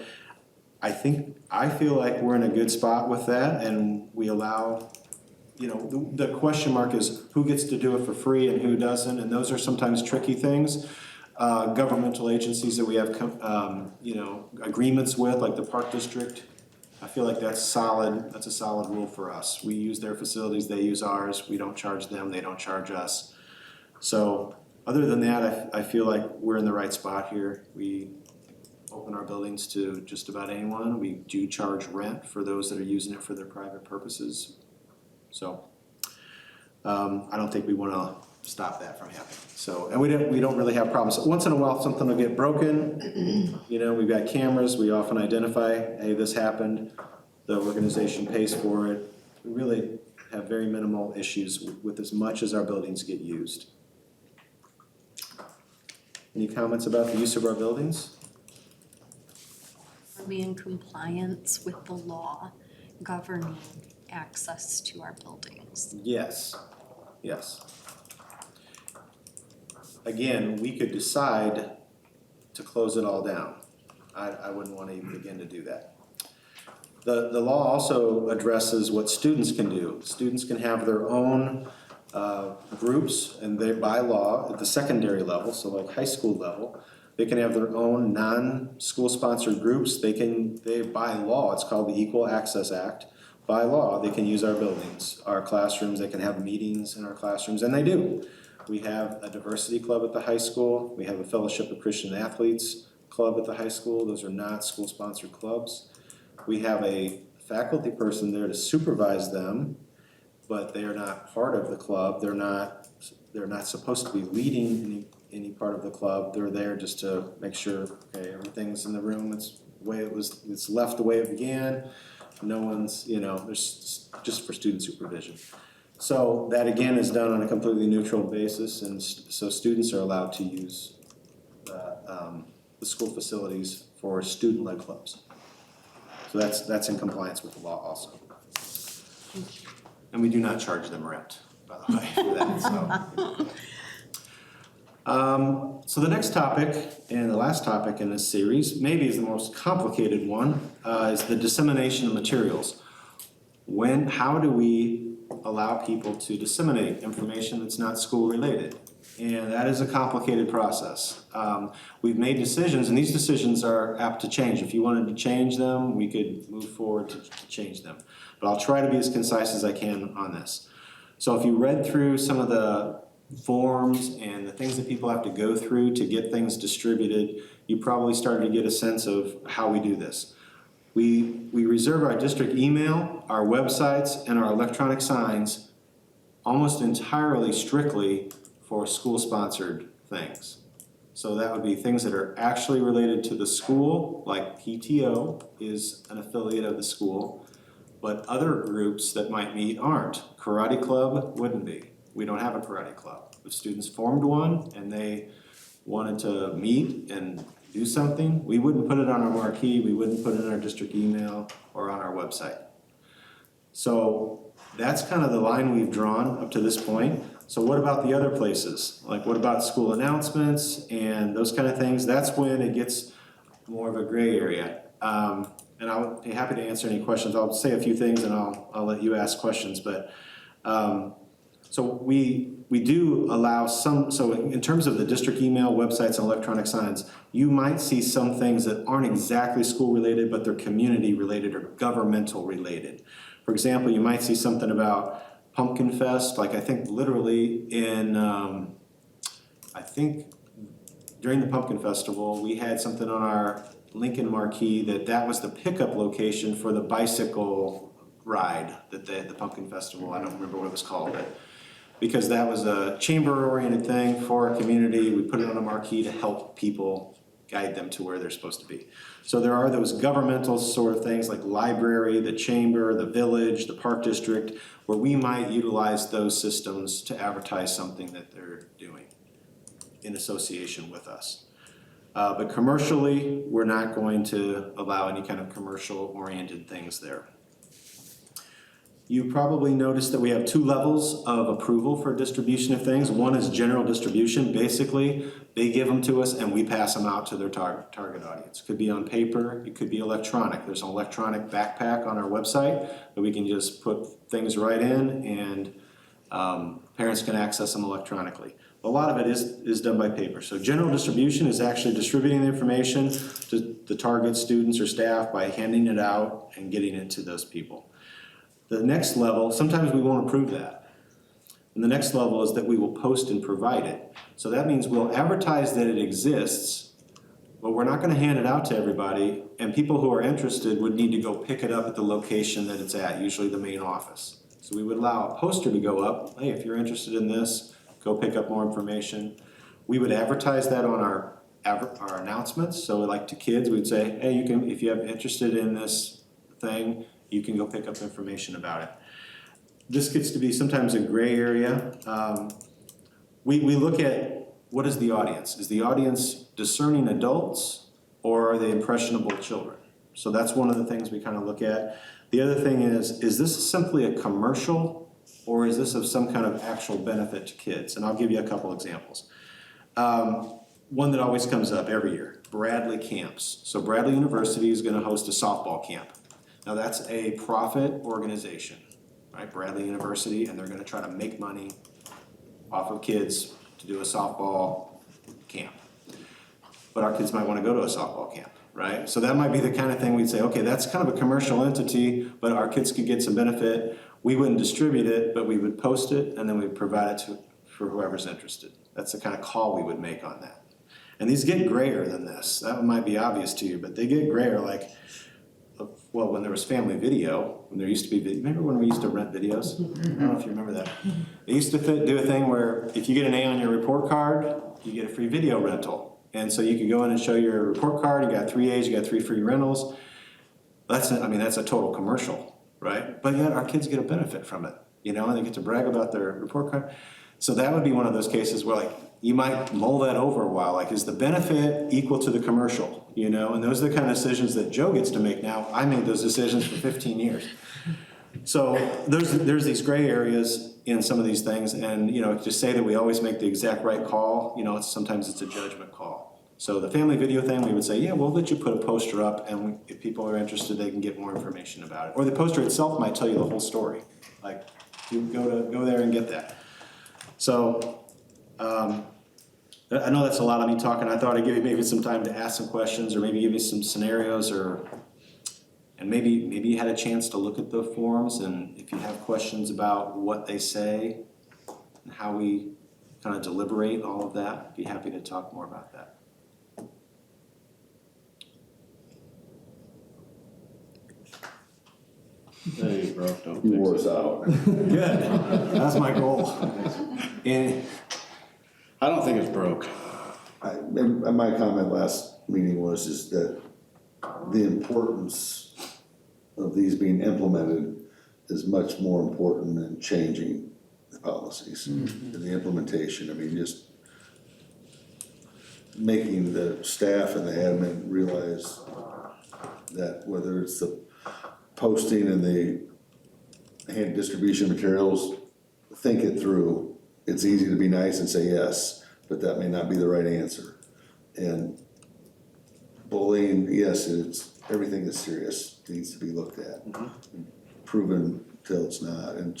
I feel like we're in a good spot with that, and we allow, you know, the question mark is who gets to do it for free and who doesn't, and those are sometimes tricky things. Governmental agencies that we have, you know, agreements with, like the Park District, I feel like that's solid. That's a solid rule for us. We use their facilities, they use ours. We don't charge them, they don't charge us. So other than that, I feel like we're in the right spot here. We open our buildings to just about anyone. We do charge rent for those that are using it for their private purposes. So I don't think we want to stop that from happening. So, and we don't really have problems. Once in a while, something will get broken. You know, we've got cameras. We often identify, hey, this happened. The organization pays for it. We really have very minimal issues with as much as our buildings get used. Any comments about the use of our buildings? Are we in compliance with the law governing access to our buildings? Yes, yes. Again, we could decide to close it all down. I wouldn't want to even begin to do that. The law also addresses what students can do. Students can have their own groups, and they, by law, at the secondary level, so like high school level, they can have their own non-school sponsored groups. They by law, it's called the Equal Access Act. By law, they can use our buildings, our classrooms. They can have meetings in our classrooms, and they do. We have a diversity club at the high school. We have a Fellowship of Christian Athletes club at the high school. Those are not school-sponsored clubs. We have a faculty person there to supervise them, but they are not part of the club. They're not supposed to be leading any part of the club. They're there just to make sure, okay, everything's in the room. It's left the way it began. No one's, you know, there's just for student supervision. So that again is done on a completely neutral basis, and so students are allowed to use the school facilities for student-led clubs. So that's in compliance with the law also. And we do not charge them rent, by the way, for that. So the next topic and the last topic in this series, maybe is the most complicated one, is the dissemination of materials. How do we allow people to disseminate information that's not school related? And that is a complicated process. We've made decisions, and these decisions are apt to change. If you wanted to change them, we could move forward to change them. But I'll try to be as concise as I can on this. So if you read through some of the forms and the things that people have to go through to get things distributed, you probably started to get a sense of how we do this. We reserve our district email, our websites, and our electronic signs almost entirely strictly for school-sponsored things. So that would be things that are actually related to the school, like PTO is an affiliate of the school, but other groups that might meet aren't. Karate club wouldn't be. We don't have a karate club. If students formed one and they wanted to meet and do something, we wouldn't put it on our marquee, we wouldn't put it in our district email or on our website. So that's kind of the line we've drawn up to this point. So what about the other places? Like what about school announcements and those kind of things? That's when it gets more of a gray area. And I'll be happy to answer any questions. I'll say a few things and I'll let you ask questions. But So we do allow some, so in terms of the district email, websites, and electronic signs, you might see some things that aren't exactly school-related, but they're community-related or governmental-related. For example, you might see something about Pumpkin Fest, like I think literally in, I think during the Pumpkin Festival, we had something on our Lincoln marquee that was the pickup location for the bicycle ride that the Pumpkin Festival, I don't remember what it was called, but because that was a chamber-oriented thing for our community, we put it on a marquee to help people guide them to where they're supposed to be. So there are those governmental sort of things like library, the chamber, the village, the park district, where we might utilize those systems to advertise something that they're doing in association with us. But commercially, we're not going to allow any kind of commercial-oriented things there. You probably noticed that we have 2 levels of approval for distribution of things. One is general distribution. Basically, they give them to us and we pass them out to their target audience. It could be on paper, it could be electronic. There's an electronic backpack on our website that we can just put things right in and parents can access them electronically. A lot of it is done by paper. So general distribution is actually distributing the information to the target students or staff by handing it out and getting it to those people. The next level, sometimes we won't approve that. And the next level is that we will post and provide it. So that means we'll advertise that it exists, but we're not going to hand it out to everybody, and people who are interested would need to go pick it up at the location that it's at, usually the main office. So we would allow a poster to go up, hey, if you're interested in this, go pick up more information. We would advertise that on our announcements. So like to kids, we'd say, hey, you can, if you're interested in this thing, you can go pick up information about it. This gets to be sometimes a gray area. We look at what is the audience? Is the audience discerning adults or are they impressionable children? So that's one of the things we kind of look at. The other thing is this simply a commercial or is this of some kind of actual benefit to kids? And I'll give you a couple examples. One that always comes up every year, Bradley Camps. So Bradley University is going to host a softball camp. Now that's a profit organization, right? Bradley University, and they're going to try to make money off of kids to do a softball camp. But our kids might want to go to a softball camp, right? So that might be the kind of thing we'd say, okay, that's kind of a commercial entity, but our kids could get some benefit. We wouldn't distribute it, but we would post it and then we'd provide it for whoever's interested. That's the kind of call we would make on that. And these get grayer than this. That might be obvious to you, but they get grayer like, well, when there was family video, when there used to be, remember when we used to rent videos? I don't know if you remember that. They used to do a thing where if you get an A on your report card, you get a free video rental. And so you could go in and show your report card, you got 3 A's, you got 3 free rentals. That's a total commercial, right? But yet our kids get a benefit from it, and they get to brag about their report card. So that would be one of those cases where you might mull that over a while. Is the benefit equal to the commercial? And those are the kind of decisions that Joe gets to make now. I made those decisions for 15 years. So there's these gray areas in some of these things. And, to say that we always make the exact right call, sometimes it's a judgment call. So the family video thing, we would say, yeah, we'll let you put a poster up. And if people are interested, they can get more information about it. Or the poster itself might tell you the whole story. You go there and get that. So I know that's a lot of me talking. I thought I'd give you maybe some time to ask some questions or maybe give you some scenarios and maybe you had a chance to look at the forums and if you have questions about what they say and how we kind of deliberate all of that, I'd be happy to talk more about that. Hey, bro, don't You fix wore it. us out. Good. That's my goal. And I don't think it's broke. My comment last meeting was just that the importance of these being implemented is much more important than changing the policies. The implementation, just making the staff and the admin realize that whether it's the posting and the hand distribution materials, think it through. It's easy to be nice and say yes, but that may not be the right answer. And bullying, yes, it's everything that's serious needs to be looked at, proven till it's not. And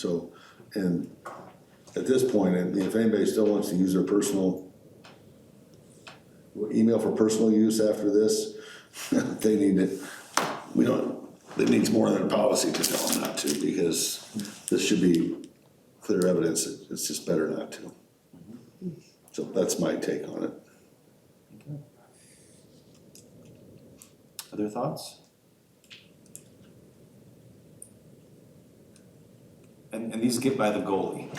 at this point, if anybody still wants to use their personal email for personal use after this, they need it. It needs more than a policy to tell them not to, because this should be clear evidence. It's just better not to. So that's my take on it. Okay. Other thoughts? And these get by the goalie.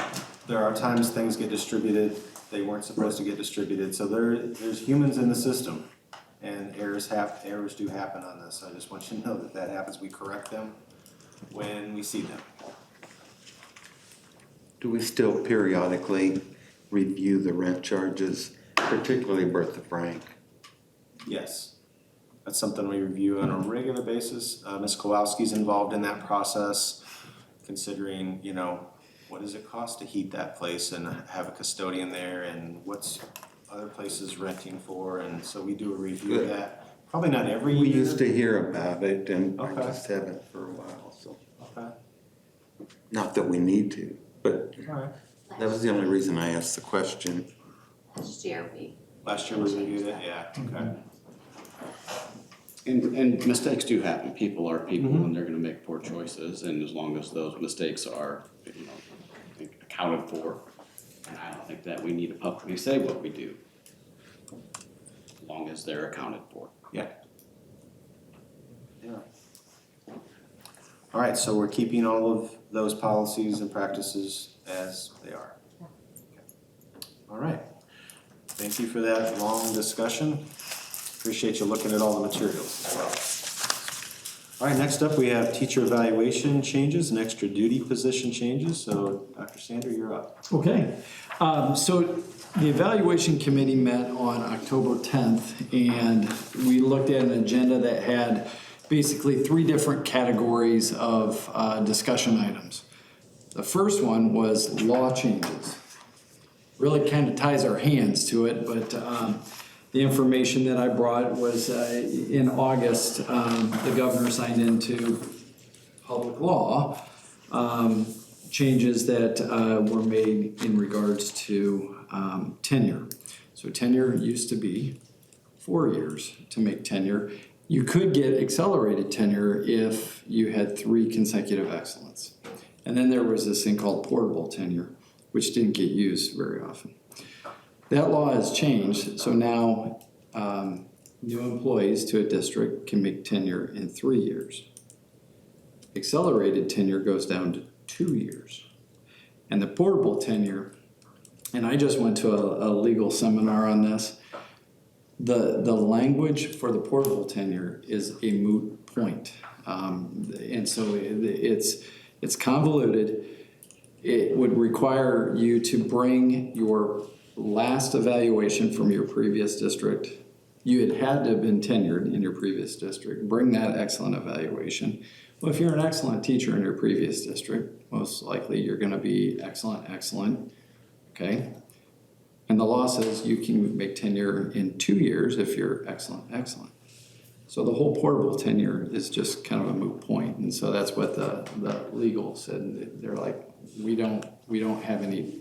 There are times things get distributed, they weren't supposed to get distributed, so there's humans in the system. And errors do happen on this. I just want you to know that happens. We correct them when we see them. Do we still periodically review the rent charges, particularly Bertha Frank? Yes. That's something we review on a regular basis. Ms. Kowalski's involved in that process, considering, what does it cost to heat that place and have a custodian there, and what's other places renting for, and so we do a review of that. Probably not every year. We used to hear about it, and I Okay. just haven't for a while, so. Okay. Not that we need to, but All right. that was the only reason I asked the question. Last year Last year we reviewed it, yeah, okay. And mistakes do happen. People are people and they're gonna make poor choices, and as long as those mistakes are, I think, accounted for, and I don't think that we need to publicly say what we do, as long as they're accounted for. Yeah. Yeah. All right, so we're keeping all of those policies and practices as they are. Okay. All right. Thank you for that long discussion. Appreciate you looking at all the materials as well. All right, next up we have teacher evaluation changes and extra duty position changes. So Dr. Sander, you're up. Okay, so the evaluation committee met on October 10th, and we looked at an agenda that had basically 3 different categories of discussion items. The first one was law changes. Really kind of ties our hands to it, but the information that I brought was in August, the governor signed into public law changes that were made in regards to tenure. So tenure used to be 4 years to make tenure. You could get accelerated tenure if you had 3 consecutive excellence. And then there was this thing called portable tenure, which didn't get used very often. That law has changed, so now new employees to a district can make tenure in 3 years. Accelerated tenure goes down to 2 years. And the portable tenure, and I just went to a legal seminar on this, the language for the portable tenure is a moot point. And so it's convoluted. It would require you to bring your last evaluation from your previous district. You had to have been tenured in your previous district. Bring that excellent evaluation. Well, if you're an excellent teacher in your previous district, most likely you're going to be excellent, okay? And the law says you can make tenure in 2 years if you're excellent. So the whole portable tenure is just kind of a moot point. And so that's what the legal said. They're like, we don't have any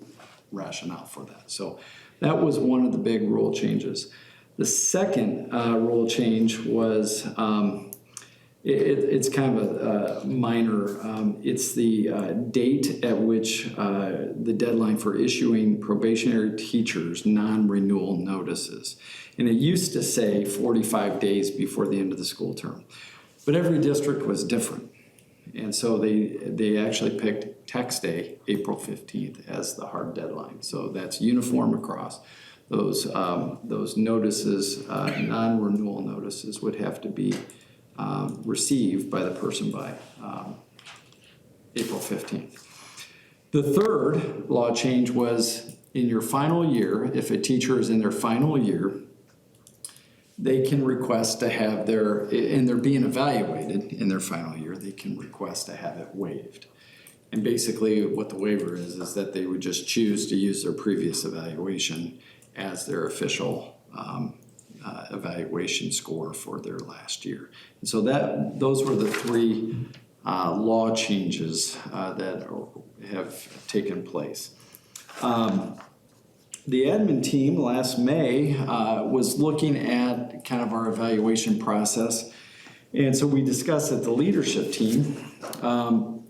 rationale for that. So that was one of the big rule changes. The second rule change was, it's kind of a minor, it's the date at which the deadline for issuing probationary teachers non-renewal notices. And it used to say 45 days before the end of the school term. But every district was different. And so they actually picked tax day, April 15th, as the hard deadline. So that's uniform across. Those notices, non-renewal notices, would have to be received by the person by April 15th. The third law change was in your final year, if a teacher is in their final year, they can request to have and they're being evaluated in their final year, they can request to have it waived. And basically what the waiver is that they would just choose to use their previous evaluation as their official evaluation score for their last year. And so those were the 3 law changes that have taken place. The admin team last May was looking at kind of our evaluation process. And so we discussed at the leadership team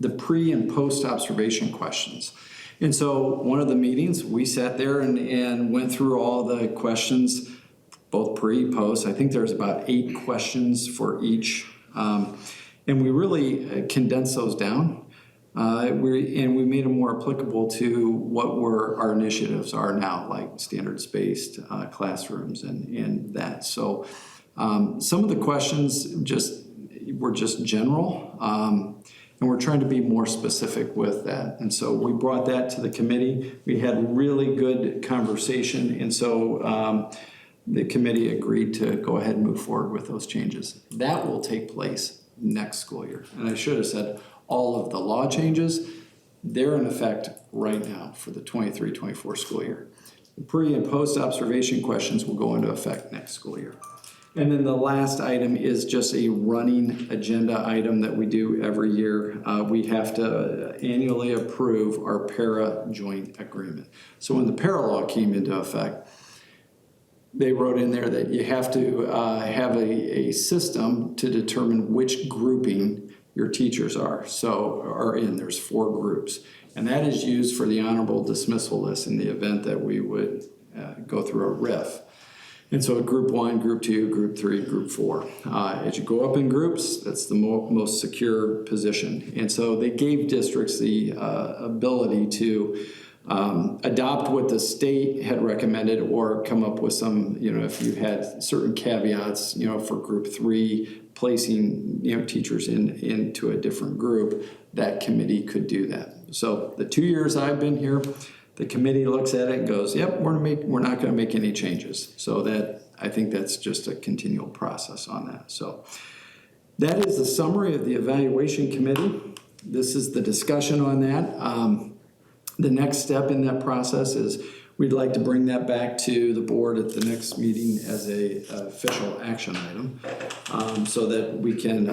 the pre and post observation questions. And so one of the meetings, we sat there and went through all the questions, both pre, post. I think there's about 8 questions for each. And we really condensed those down. We made them more applicable to what our initiatives are now, like standards-based classrooms and that. So some of the questions were just general, and we're trying to be more specific with that. And so we brought that to the committee. We had really good conversation, and so the committee agreed to go ahead and move forward with those changes. That will take place next school year. And I should have said all of the law changes, they're in effect right now for the 23-24 school year. The pre and post observation questions will go into effect next school year. And then the last item is just a running agenda item that we do every year. We have to annually approve our para joint agreement. So when the para law came into effect, they wrote in there that you have to have a system to determine which grouping your teachers are in. There's 4 groups. And that is used for the honorable dismissal list in the event that we would go through a RIF. And so group 1, group 2, group 3, group 4. As you go up in groups, that's the most secure position. And so they gave districts the ability to adopt what the state had recommended or come up with some, if you had certain caveats, for group 3, placing, teachers into a different group, that committee could do that. So the 2 years I've been here, the committee looks at it and goes, yep, we're not going to make any changes. So I think that's just a continual process on that. So that is the summary of the evaluation committee. This is the discussion on that. The next step in that process is we'd like to bring that back to the board at the next meeting as an official action item so that we can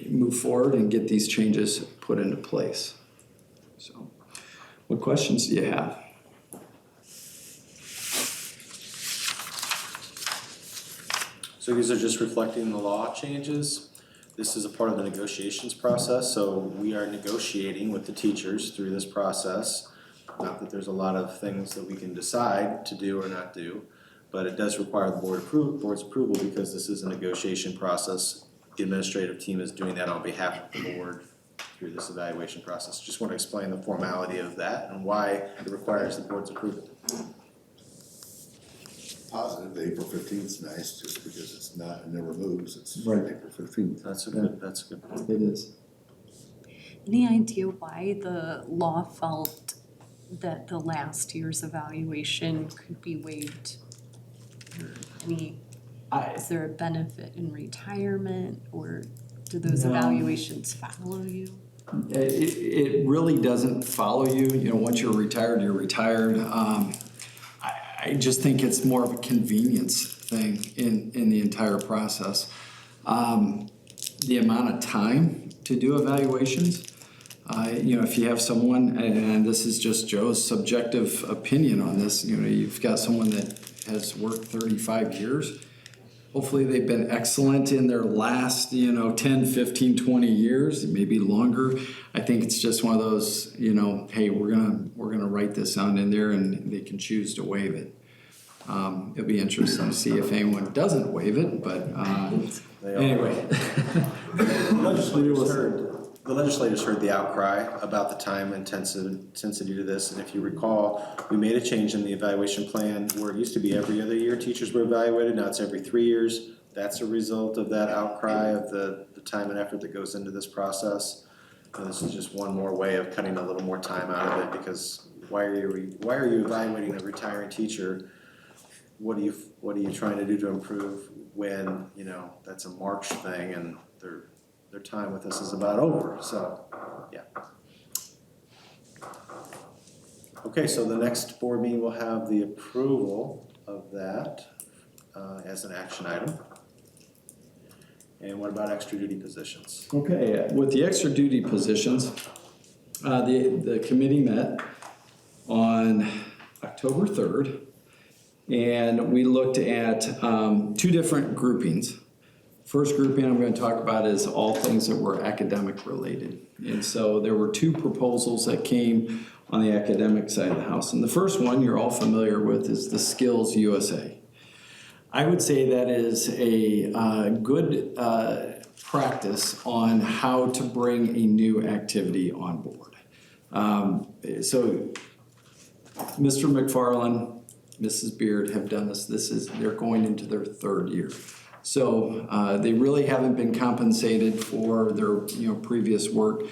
move forward and get these changes put into place. So what questions do you have? So these are just reflecting the law changes. This is a part of the negotiations process, so we are negotiating with the teachers through this process. Not that there's a lot of things that we can decide to do or not do, but it does require the board's approval because this is a negotiation process. The administrative team is doing that on behalf of the board through this evaluation process. Just want to explain the formality of that and why it requires the board's approval. Positive, April 15th is nice, just because it never moves, it's Right. April 15th. That's a good point. It is. Any idea why the law felt that the last year's evaluation could be waived? Is there a benefit in retirement, or do those evaluations follow you? It really doesn't follow you. Once you're retired, you're retired. I just think it's more of a convenience thing in the entire process. The amount of time to do evaluations, if you have someone, and this is just Joe's subjective opinion on this, you've got someone that has worked 35 years. Hopefully they've been excellent in their last, 10, 15, 20 years, maybe longer. I think it's just one of those, hey, we're gonna write this on in there and they can choose to waive it. It'll be interesting to see if anyone doesn't waive it, but anyway. The legislators heard the outcry about the time intensity to this, and if you recall, we made a change in the evaluation plan where it used to be every other year teachers were evaluated, now it's every 3 years. That's a result of that outcry of the time and effort that goes into this process. And this is just one more way of cutting a little more time out of it, because why are you evaluating a retiring teacher? What are you trying to do to improve when, that's a March thing and their time with us is about over, so, yeah. Okay, so the next board meeting will have the approval of that as an action item. And what about extra duty positions? Okay, with the extra duty positions, the committee met on October 3rd. And we looked at two different groupings. First grouping I'm going to talk about is all things that were academic related. And so there were two proposals that came on the academic side of the house. And the first one you're all familiar with is the Skills USA. I would say that is a good practice on how to bring a new activity on board. So Mr. McFarland, Mrs. Beard have done this. They're going into their third year. So they really haven't been compensated for their previous work.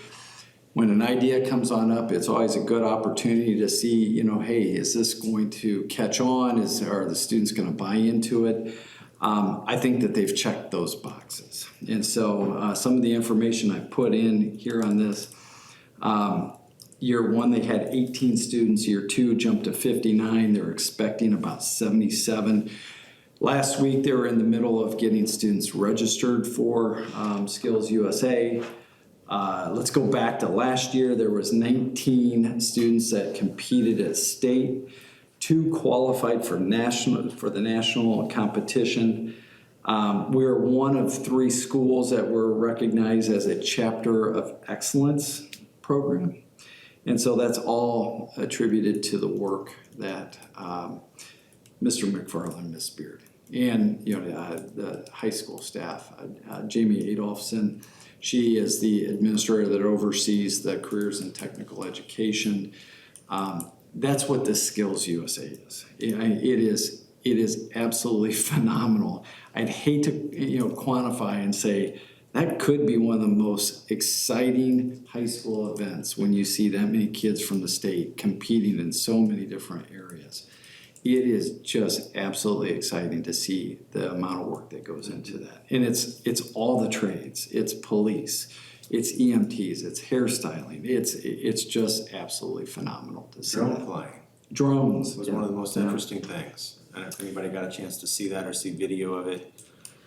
When an idea comes on up, it's always a good opportunity to see, hey, is this going to catch on? Are the students going to buy into it? I think that they've checked those boxes. And so some of the information I put in here on this, year one, they had 18 students. Year two jumped to 59. They're expecting about 77. Last week, they were in the middle of getting students registered for Skills USA. Let's go back to last year. There was 19 students that competed at state. 2 qualified for the national competition. We're one of 3 schools that were recognized as a chapter of excellence program. And so that's all attributed to the work that Mr. McFarland, Ms. Beard, and the high school staff. Jamie Adolphson, she is the administrator that oversees the careers and technical education. That's what the Skills USA is. It is absolutely phenomenal. I'd hate to quantify and say that could be one of the most exciting high school events when you see that many kids from the state competing in so many different areas. It is just absolutely exciting to see the amount of work that goes into that. And it's all the trades. It's police, it's EMTs, it's hairstyling. It's just absolutely phenomenal to see. Drone flying. Drones was one of the most interesting things. I don't know if anybody got a chance to see that or see video of it.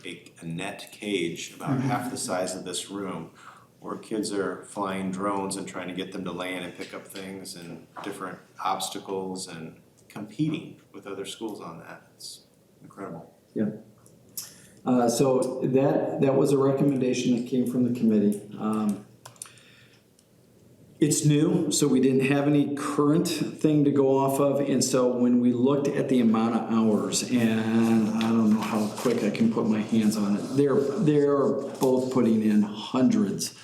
A net cage about half the size of this room, where kids are flying drones and trying to get them to land and pick up things and different obstacles and competing with other schools on that. It's incredible. Yeah. So that was a recommendation that came from the committee. It's new, so we didn't have any current thing to go off of, and so when we looked at the amount of hours, and I don't know how quick I can put my hands on it, they're both putting in hundreds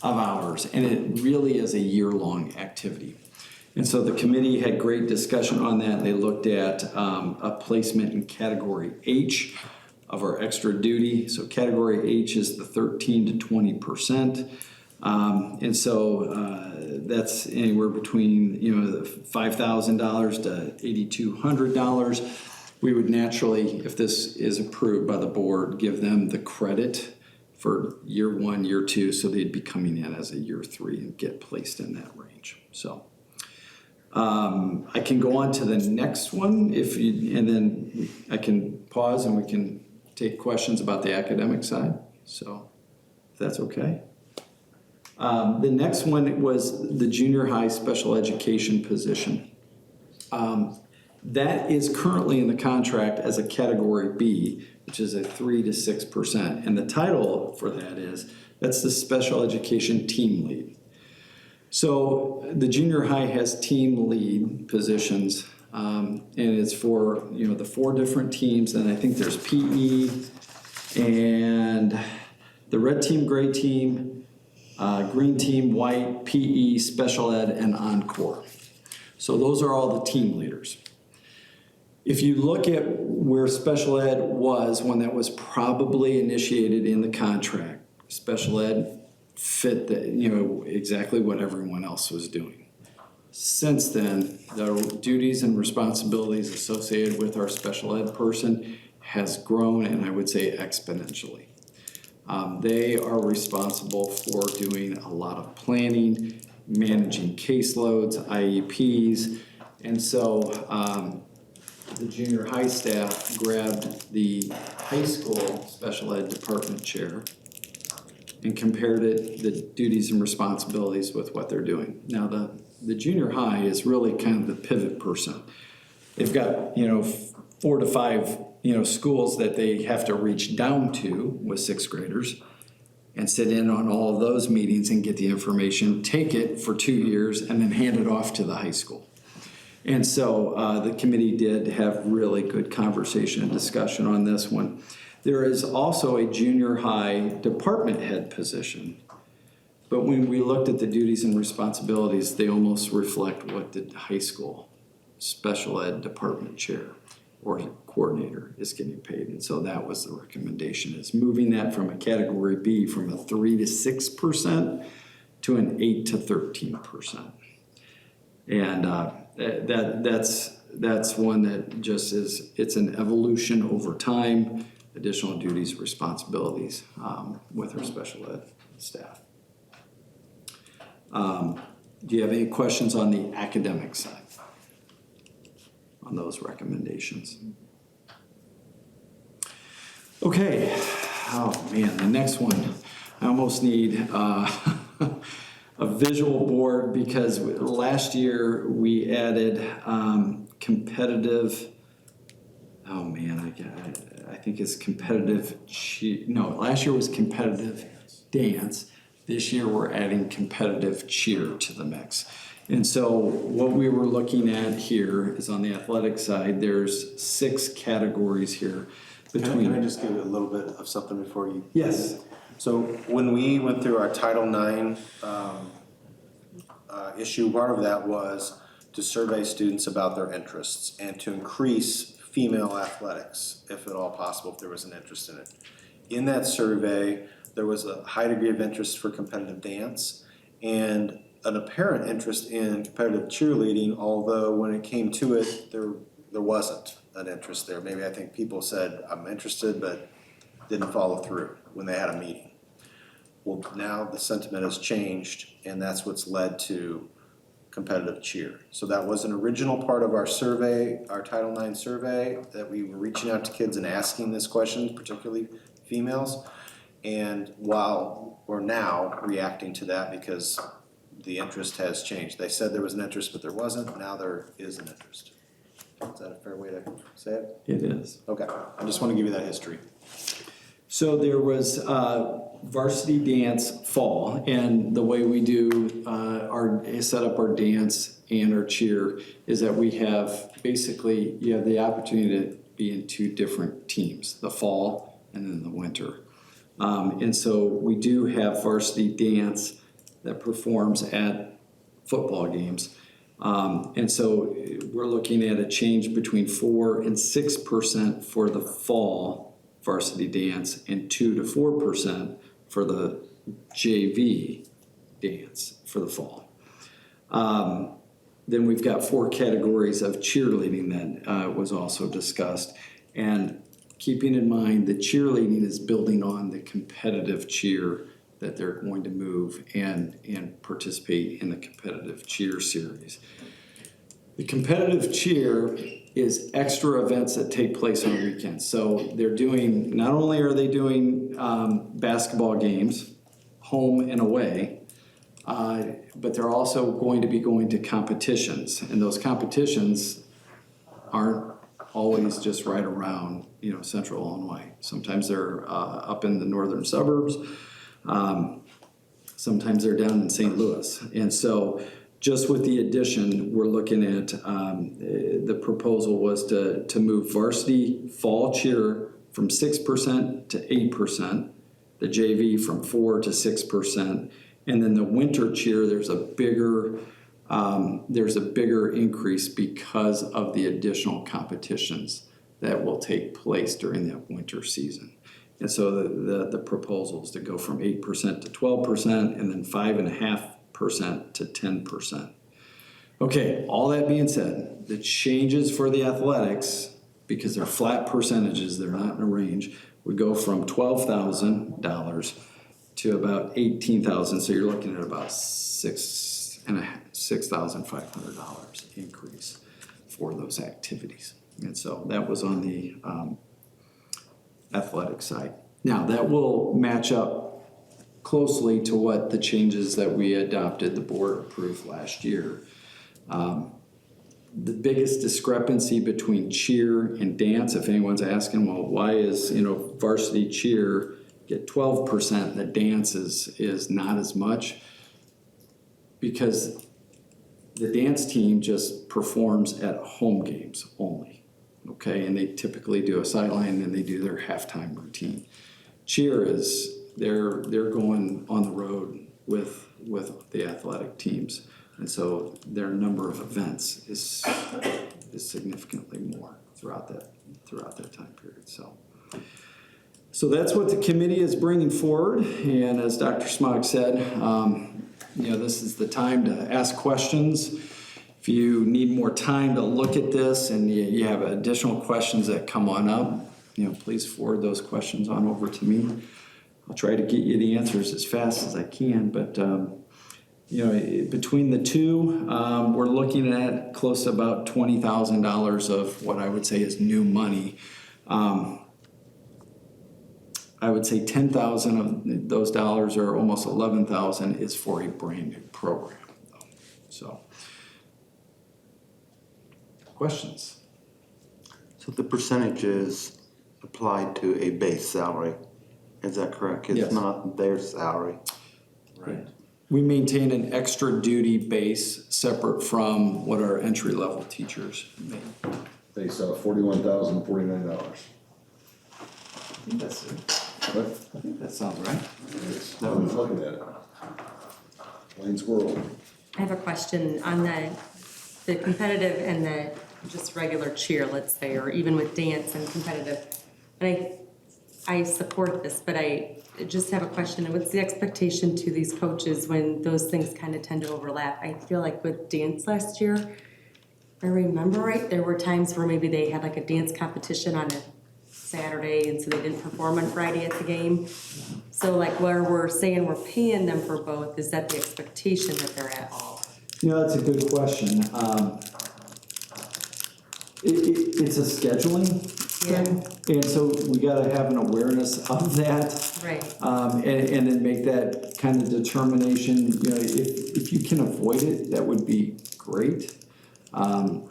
of hours, and it really is a year-long activity. And so the committee had great discussion on that, and they looked at a placement in category H of our extra duty. So category H is the 13 to 20%. And so that's anywhere between $5,000 to $8,200. We would naturally, if this is approved by the board, give them the credit for year 1, year 2, so they'd be coming in as a year 3 and get placed in that range. So I can go on to the next one and then I can pause and we can take questions about the academic side. So if that's okay. The next one was the junior high special education position. That is currently in the contract as a category B, which is a 3 to 6%. And the title for that that's the special education team lead. So the junior high has team lead positions, and it's for the 4 different teams. And I think there's PE and the red team, gray team, green team, white, PE, special ed, and encore. So those are all the team leaders. If you look at where special ed was when that was probably initiated in the contract, special ed fit exactly what everyone else was doing. Since then, the duties and responsibilities associated with our special ed person has grown, and I would say exponentially. They are responsible for doing a lot of planning, managing caseloads, IEPs, and so the junior high staff grabbed the high school special ed department chair and compared the duties and responsibilities with what they're doing. Now the the junior high is really kind of the pivot person. They've got, 4 to 5, schools that they have to reach down to with sixth graders and sit in on all of those meetings and get the information, take it for 2 years, and then hand it off to the high school. And so the committee did have really good conversation and discussion on this one. There is also a junior high department head position. But when we looked at the duties and responsibilities, they almost reflect what the high school special ed department chair or coordinator is getting paid. And so that was the recommendation, is moving that from a category B from a 3 to 6% to an 8 to 13%. And that's one that just is, it's an evolution over time, additional duties, responsibilities with our special ed staff. Do you have any questions on the academic side on those recommendations? Okay, oh man, the next one, I almost need a visual board, because last year we added competitive, oh man, I think it's competitive, last year was competitive dance. This year we're adding competitive cheer to the mix. And so what we were looking at here is on the athletic side, there's 6 categories here. Can I just give you a little bit of something before you? Yes. So when we went through our Title IX issue, part of that was to survey students about their interests and to increase female athletics, if at all possible, if there was an interest in it. In that survey, there was a high degree of interest for competitive dance and an apparent interest in competitive cheerleading, although when it came to it, there wasn't an interest there. Maybe I think people said, I'm interested, but didn't follow through when they had a meeting. Well, now the sentiment has changed, and that's what's led to competitive cheer. So that was an original part of our survey, our Title IX survey, that we were reaching out to kids and asking this question, particularly females. And while we're now reacting to that because the interest has changed. They said there was an interest, but there wasn't. Now there is an interest. Is that a fair way to say it? It is. Okay, I just want to give you that history. So there was varsity dance fall, and the way we do set up our dance and our cheer is that we have, basically, you have the opportunity to be in 2 different teams, the fall and then the winter. And so we do have varsity dance that performs at football games. And so we're looking at a change between 4 and 6% for the fall varsity dance and 2 to 4% for the JV dance for the fall. Then we've got 4 categories of cheerleading that was also discussed. And keeping in mind that cheerleading is building on the competitive cheer that they're going to move and participate in the competitive cheer series. The competitive cheer is extra events that take place on weekends. So they're doing, not only are they doing basketball games, home and away, but they're also going to be going to competitions. And those competitions aren't always just right around, central Illinois. Sometimes they're up in the northern suburbs. Sometimes they're down in St. Louis. And so just with the addition, we're looking at, the proposal was to move varsity fall cheer from 6% to 8%, the JV from 4 to 6%, and then the winter cheer, there's a bigger increase because of the additional competitions that will take place during that winter season. And so the proposal is to go from 8% to 12% and then 5.5% to 10%. Okay, all that being said, the changes for the athletics, because they're flat percentages, they're not in a range, would go from $12,000 to about $18,000. So you're looking at about $6,500 increase for those activities. And so that was on the athletic side. Now that will match up closely to what the changes that we adopted, the board approved last year. The biggest discrepancy between cheer and dance, if anyone's asking, well, why is, varsity cheer get 12%, the dance is not as much? Because the dance team just performs at home games only, okay? And they typically do a sideline and they do their halftime routine. Cheer is, they're going on the road with the athletic teams. And so their number of events is significantly more throughout that time period. So that's what the committee is bringing forward. And as Dr. Smog said, this is the time to ask questions. If you need more time to look at this and you have additional questions that come on up, please forward those questions on over to me. I'll try to get you the answers as fast as I can, but between the two, we're looking at close to about $20,000 of what I would say is new money. I would say 10,000 of those dollars, or almost 11,000, is for a brand new program. So, questions? So the percentages applied to a base salary, is that correct? It's Yes. not their salary. Right. We maintain an extra duty base separate from what our entry-level teachers make. They sell $41,049. I think that's it. What? I think that sounds right. No one's looking at it. Plain squirrel. I have a question on the competitive and the just regular cheer, let's say, or even with dance and competitive. And I support this, but I just have a question. What's the expectation to these coaches when those things kind of tend to overlap? I feel like with dance last year, if I remember right, there were times where maybe they had like a dance competition on a Saturday, and so they didn't perform on Friday at the game. So like where we're saying we're paying them for both, is that the expectation that they're at all? That's a good question. It's a scheduling thing, and so we gotta have an awareness of that. Right. And then make that kind of determination, if you can avoid it, that would be great. I'm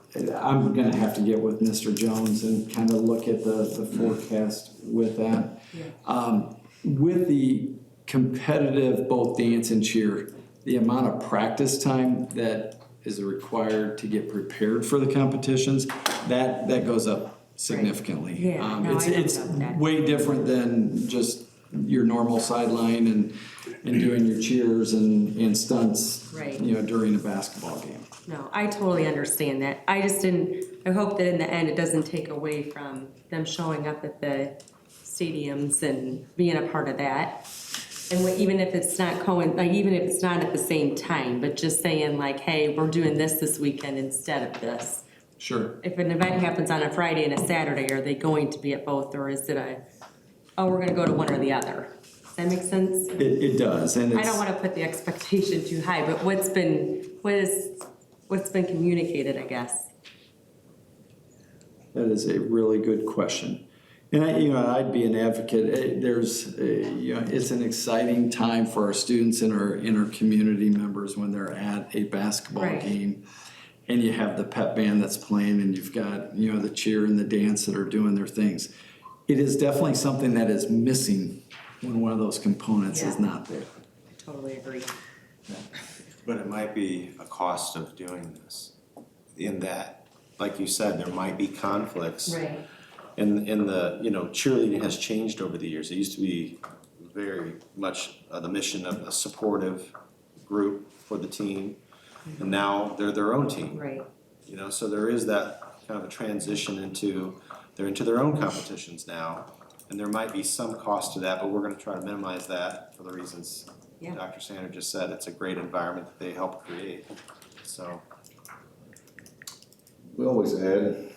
gonna have to get with Mr. Jones and kind of look at the forecast with that. Yeah. With the competitive, both dance and cheer, the amount of practice time that is required to get prepared for the competitions, that goes up significantly. Right. Yeah, no, I know It's about that. way different than just your normal sideline and doing your cheers and stunts, Right. during a basketball game. No, I totally understand that. I hope that in the end, it doesn't take away from them showing up at the stadiums and being a part of that. And even if it's not even if it's not at the same time, but just saying like, hey, we're doing this weekend instead of this. Sure. If an event happens on a Friday and a Saturday, are they going to be at both, or is it we're gonna go to one or the other? Does that make sense? It does, and I don't wanna put the expectation too high, but what's been communicated, I guess? That is a really good question. And I'd be an advocate. It's an exciting time for our students and our community members when they're at a basketball Right. game, and you have the pep band that's playing, and you've got the cheer and the dance that are doing their things. It is definitely something that is missing when one of those components is not there. I totally agree. But it might be a cost of doing this, in that, like you said, there might be conflicts. Right. And the, cheerleading has changed over the years. It used to be very much the mission of a supportive group for the team, and now they're their own team. Right. So there is that kind of a transition they're into their own competitions now, and there might be some cost to that, but we're gonna try to minimize that for the reasons Yeah. Dr. Sander just said. It's a great environment that they help create, so. We always add.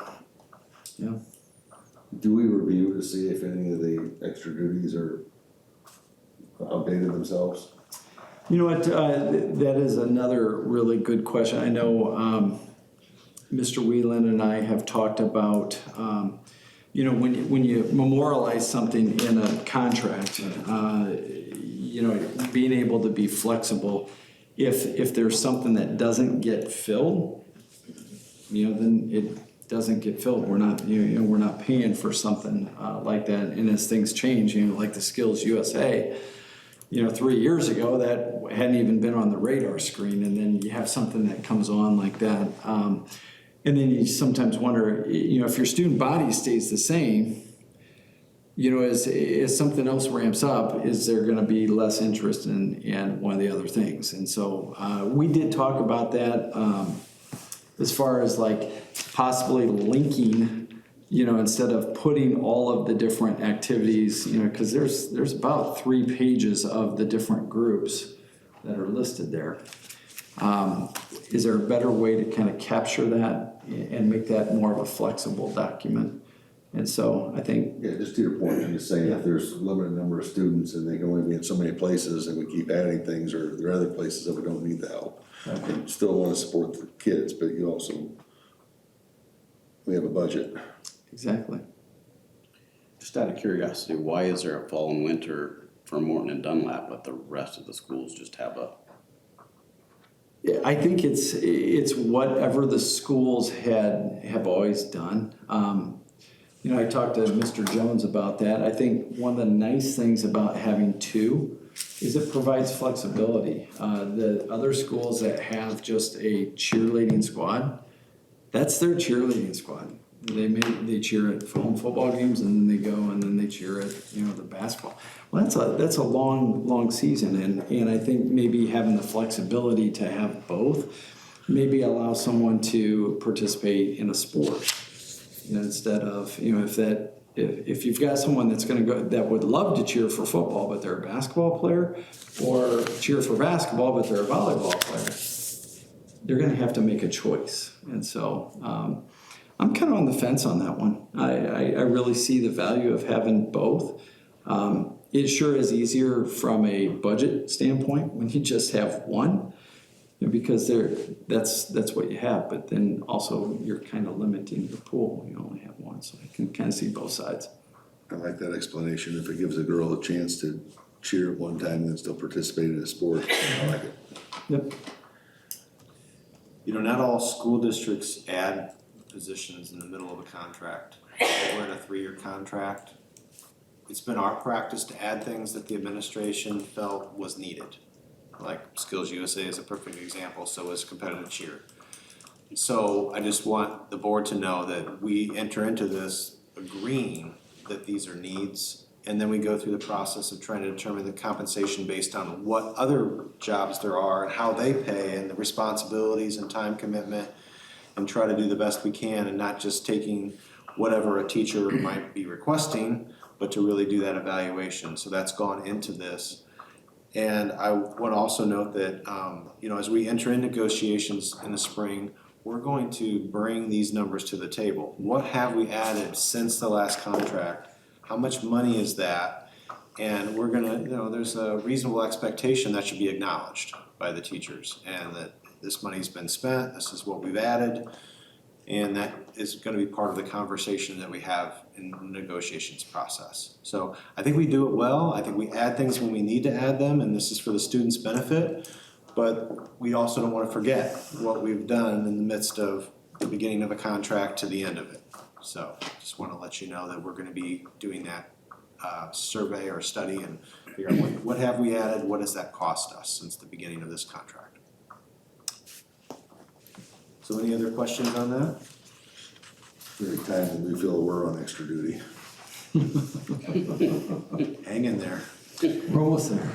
Yeah. Do we review to see if any of the extra duties are outdated themselves? You know what, that is another really good question. I know Mr. Whelan and I have talked about, when you memorialize something in a contract, you know, being able to be flexible. If there's something that doesn't get filled, you know, then it doesn't get filled. We're not, you know, we're not paying for something like that. And as things change, you know, like the Skills USA, you know, 3 years ago, that hadn't even been on the radar screen. And then you have something that comes on like that. And then you sometimes wonder, you know, if your student body stays the same, you know, as something else ramps up, is there going to be less interest in one of the other things? And so we did talk about that as far as like possibly linking, you know, instead of putting all of the different activities, you know, because there's about 3 pages of the different groups that are listed there. Is there a better way to kind of capture that and make that more of a flexible document? And so I think. Yeah, just to your point, I'm just saying if there's a limited number of students and they can only be in so many places and we keep adding things, or there are other places that we don't need the help. And still want to support the kids, but you also, we have a budget. Exactly. Just out of curiosity, why is there a fall and winter for Morton and Dunlap, but the rest of the schools just have a? I think it's whatever the schools have always done. You know, I talked to Mr. Jones about that. I think one of the nice things about having 2 is it provides flexibility. The other schools that have just a cheerleading squad, that's their cheerleading squad. They cheer at home football games, and then they go and then they cheer at, you know, the basketball. Well, that's a long season, and I think maybe having the flexibility to have both maybe allow someone to participate in a sport. You know, instead of, you know, if you've got someone that's going to go that would love to cheer for football but they're a basketball player, or cheer for basketball but they're a volleyball player, they're going to have to make a choice. And so I'm kind of on the fence on that one. I really see the value of having both. It sure is easier from a budget standpoint when you just have one. Because that's what you have, but then also you're kind of limiting your pool. You only have one, so I can kind of see both sides. I like that explanation. If it gives a girl a chance to cheer at one time and then still participate in a sport, I like it. Yep. You know, not all school districts add positions in the middle of a contract. We're in a 3-year contract. It's been our practice to add things that the administration felt was needed. Like Skills USA is a perfect example, so is competitive cheer. So I just want the board to know that we enter into this agreeing that these are needs, and then we go through the process of trying to determine the compensation based on what other jobs there are and how they pay and the responsibilities and time commitment, and try to do the best we can and not just taking whatever a teacher might be requesting, but to really do that evaluation. So that's gone into this. And I want to also note that, you know, as we enter in negotiations in the spring, we're going to bring these numbers to the table. What have we added since the last contract? How much money is that? And we're gonna, you know, there's a reasonable expectation that should be acknowledged by the teachers, and that this money's been spent, this is what we've added, and that is gonna be part of the conversation that we have in the negotiations process. So I think we do it well. I think we add things when we need to add them, and this is for the students' benefit. But we also don't want to forget what we've done in the midst of the beginning of a contract to the end of it. So just want to let you know that we're going to be doing that survey or study and figure out what have we added, what has that cost us since the beginning of this contract. So any other questions on that? Every time that we feel we're on extra duty. Hang in there. We're almost there.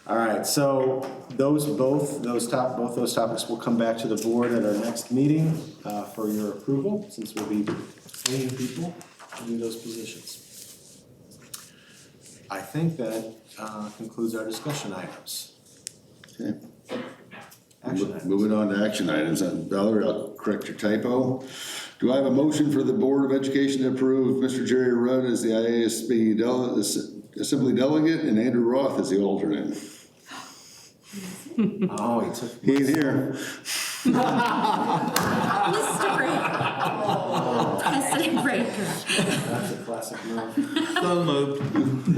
All right, so both those topics will come back to the board at our next meeting for your approval, since we'll be paying people to do those positions. I think that concludes our discussion items. Okay. Action items. Moving on to action items. Valerie, I'll correct your typo. Do I have a motion for the Board of Education to approve Mr. Jerry Rudd as the IASB Assembly Delegate and Andrew Roth as the alternate? Oh, he took. He ain't here. Mr. Breaker. President Breaker. That's a classic move. So moved.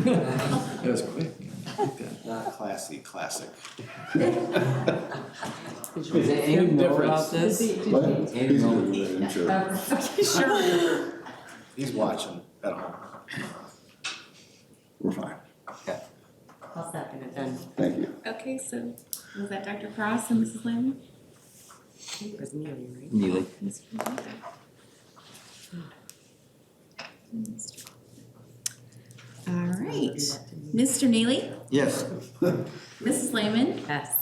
That was quick. Not classy, classic. Does Amy know about this? What? He's gonna do it, I'm sure. Sure. He's watching at home. We're fine. I'll second it then. Thank you. Okay, so was that Dr. Cross and Mrs. Lehman? It was Neely, right? Neely. All right. Mr. Neely, Yes. Mrs. Lehman, Yes.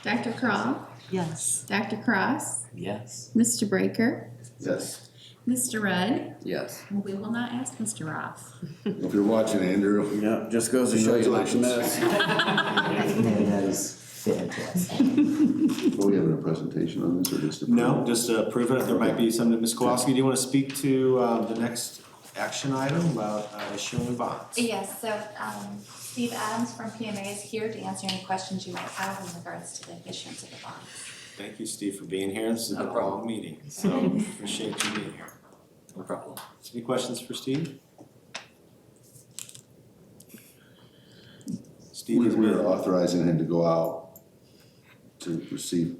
Dr. Crawl, Yes. Dr. Cross, Yes. Mr. Breaker, Yes. Mr. Rudd. Yes. We will not ask Mr. Roth. If you're watching, Andrew. Yeah, just goes to show you not to miss. That is fantastic. Are we having a presentation on this or just? approve? No, just approve it. There might be something. Ms. Kowalski, do you want to speak to the next action item about issuing bonds? Yes, so Steve Adams from PMA is here to answer any questions you might have in regards to the issuance of the bonds. Thank you, Steve, for being here. This has been a long meeting, so appreciate you being here. No problem. Any questions for Steve? Steve has We're been authorizing him to go out to receive.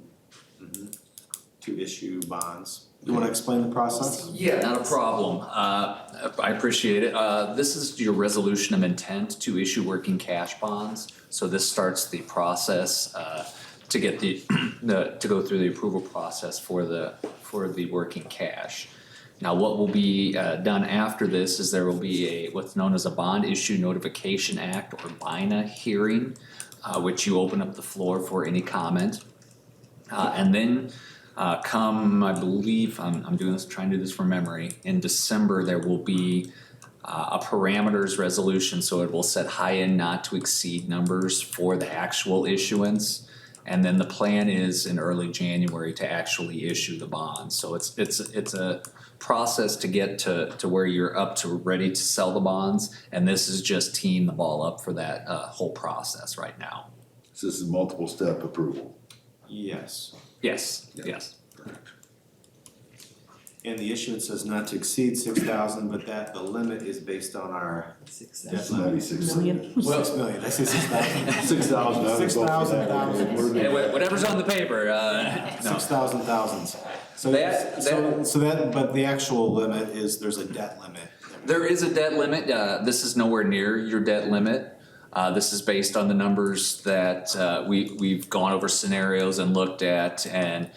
to issue bonds. You want to explain the process? Yeah, not a problem. I appreciate it. This is your resolution of intent to issue working cash bonds. So this starts the process to get the to go through the approval process for the working cash. Now, what will be done after this is there will be what's known as a Bond Issue Notification Act or BINA hearing, which you open up the floor for any comment, and then. I believe, I'm doing this, trying to do this from memory, in December, there will be a parameters resolution, so it will set high and not to exceed numbers for the actual issuance. And then the plan is in early January to actually issue the bonds. So it's a process to get to where you're up to ready to sell the bonds. And this is just teeing the ball up for that whole process right now. So this is multiple step approval. Yes. Yes, Yeah. yes. And the issuance says not to exceed 6,000, but the limit is based on our debt limit. 96. 6 million, I say 6,000. 6,000. 6,000. Hey, whatever's on the paper, no. 6,000 thousands. So but the actual limit is, there's a debt limit. There is a debt limit. This is nowhere near your debt limit. This is based on the numbers that we've gone over scenarios and looked at, and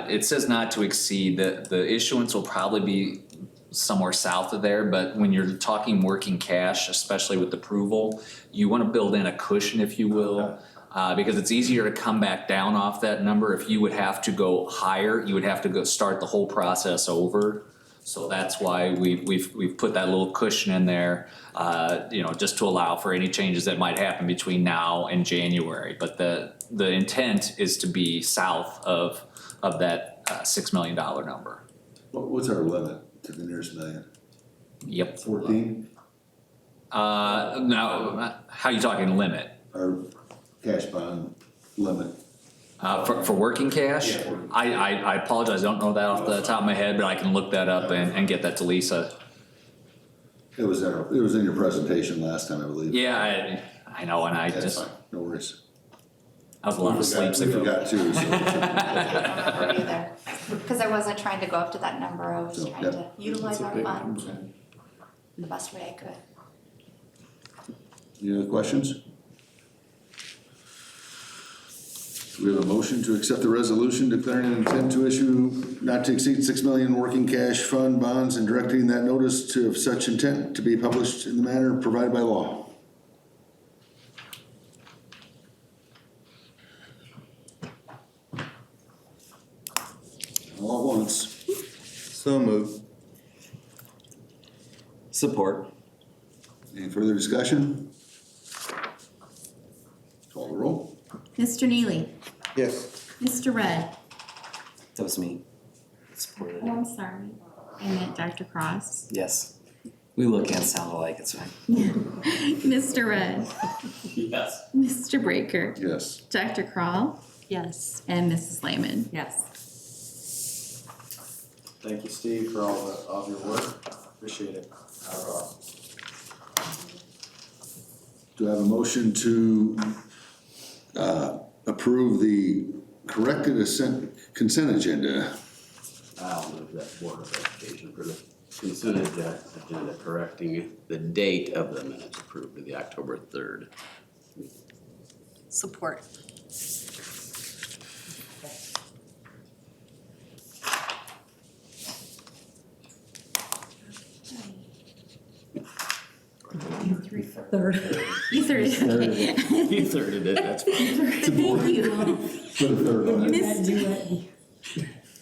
it says not to exceed. The issuance will probably be somewhere south of there, but when you're talking working cash, especially with approval, you want to build in a cushion, if you will, because it's easier to come back down off that number. If you would have to go higher, you would have to go start the whole process over. So that's why we've put that little cushion in there, just to allow for any changes that might happen between now and January. But the intent is to be south of that $6 million number. What's our limit to the nearest million? Yep. 14? No, how you talking limit? Our cash bond limit. For working cash? Yeah. I apologize, I don't know that off the top of my head, but I can look that up and get that to Lisa. It was in your presentation last time, I believe. Yeah, I know, and I That's just, fine, no worries. I was a lot of sleeps We ago. forgot too, so. I don't remember either, because I wasn't trying to go up to that number, I was trying to utilize our funds in the best way I could. Any other questions? We have a motion to accept the resolution declaring an intent to issue not to exceed 6 million working cash fund bonds and directing that notice of such intent to be published in the manner provided by law. All at once. So moved. Support. Any further discussion? Call the roll. Mr. Neely, Yes. Mr. Rudd. That was me. Supported. Oh, I'm sorry. I meant Dr. Cross. Yes. We look and sound alike, it's fine. Mr. Rudd, Yes. Mr. Breaker, Yes. Dr. Crawl, Yes. and Mrs. Lehman. Yes. Thank you, Steve, for all of your work. Appreciate it. Do I have a motion to approve the corrected consent agenda? I'll move that Board of Education for the consent agenda correcting the date of the minutes approved to the October 3rd. Support. Third. You third. You thirded it, that's fine. Thank you. For the third on it.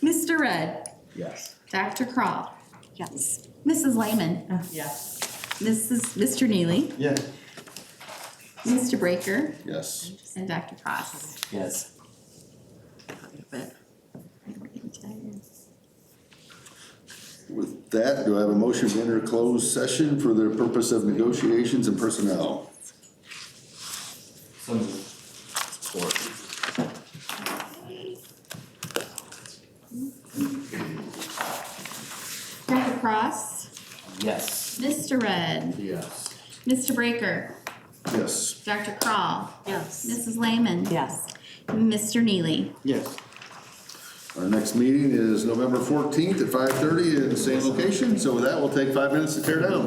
Mr. Rudd, Yes. Dr. Crawl, Yes. Mrs. Lehman, Yes. Mr. Neely, Yes. Mr. Breaker, Yes. and Dr. Cross. Yes. With that, do I have a motion to enter closed session for the purpose of negotiations and personnel? Support. Dr. Cross, Yes. Mr. Rudd, Yes. Mr. Breaker, Yes. Dr. Crawl, Yes. Mrs. Lehman, Yes. Mr. Neely. Yes. Our next meeting is November 14th at 5:30 in the same location. So with that, we'll take 5 minutes to tear down.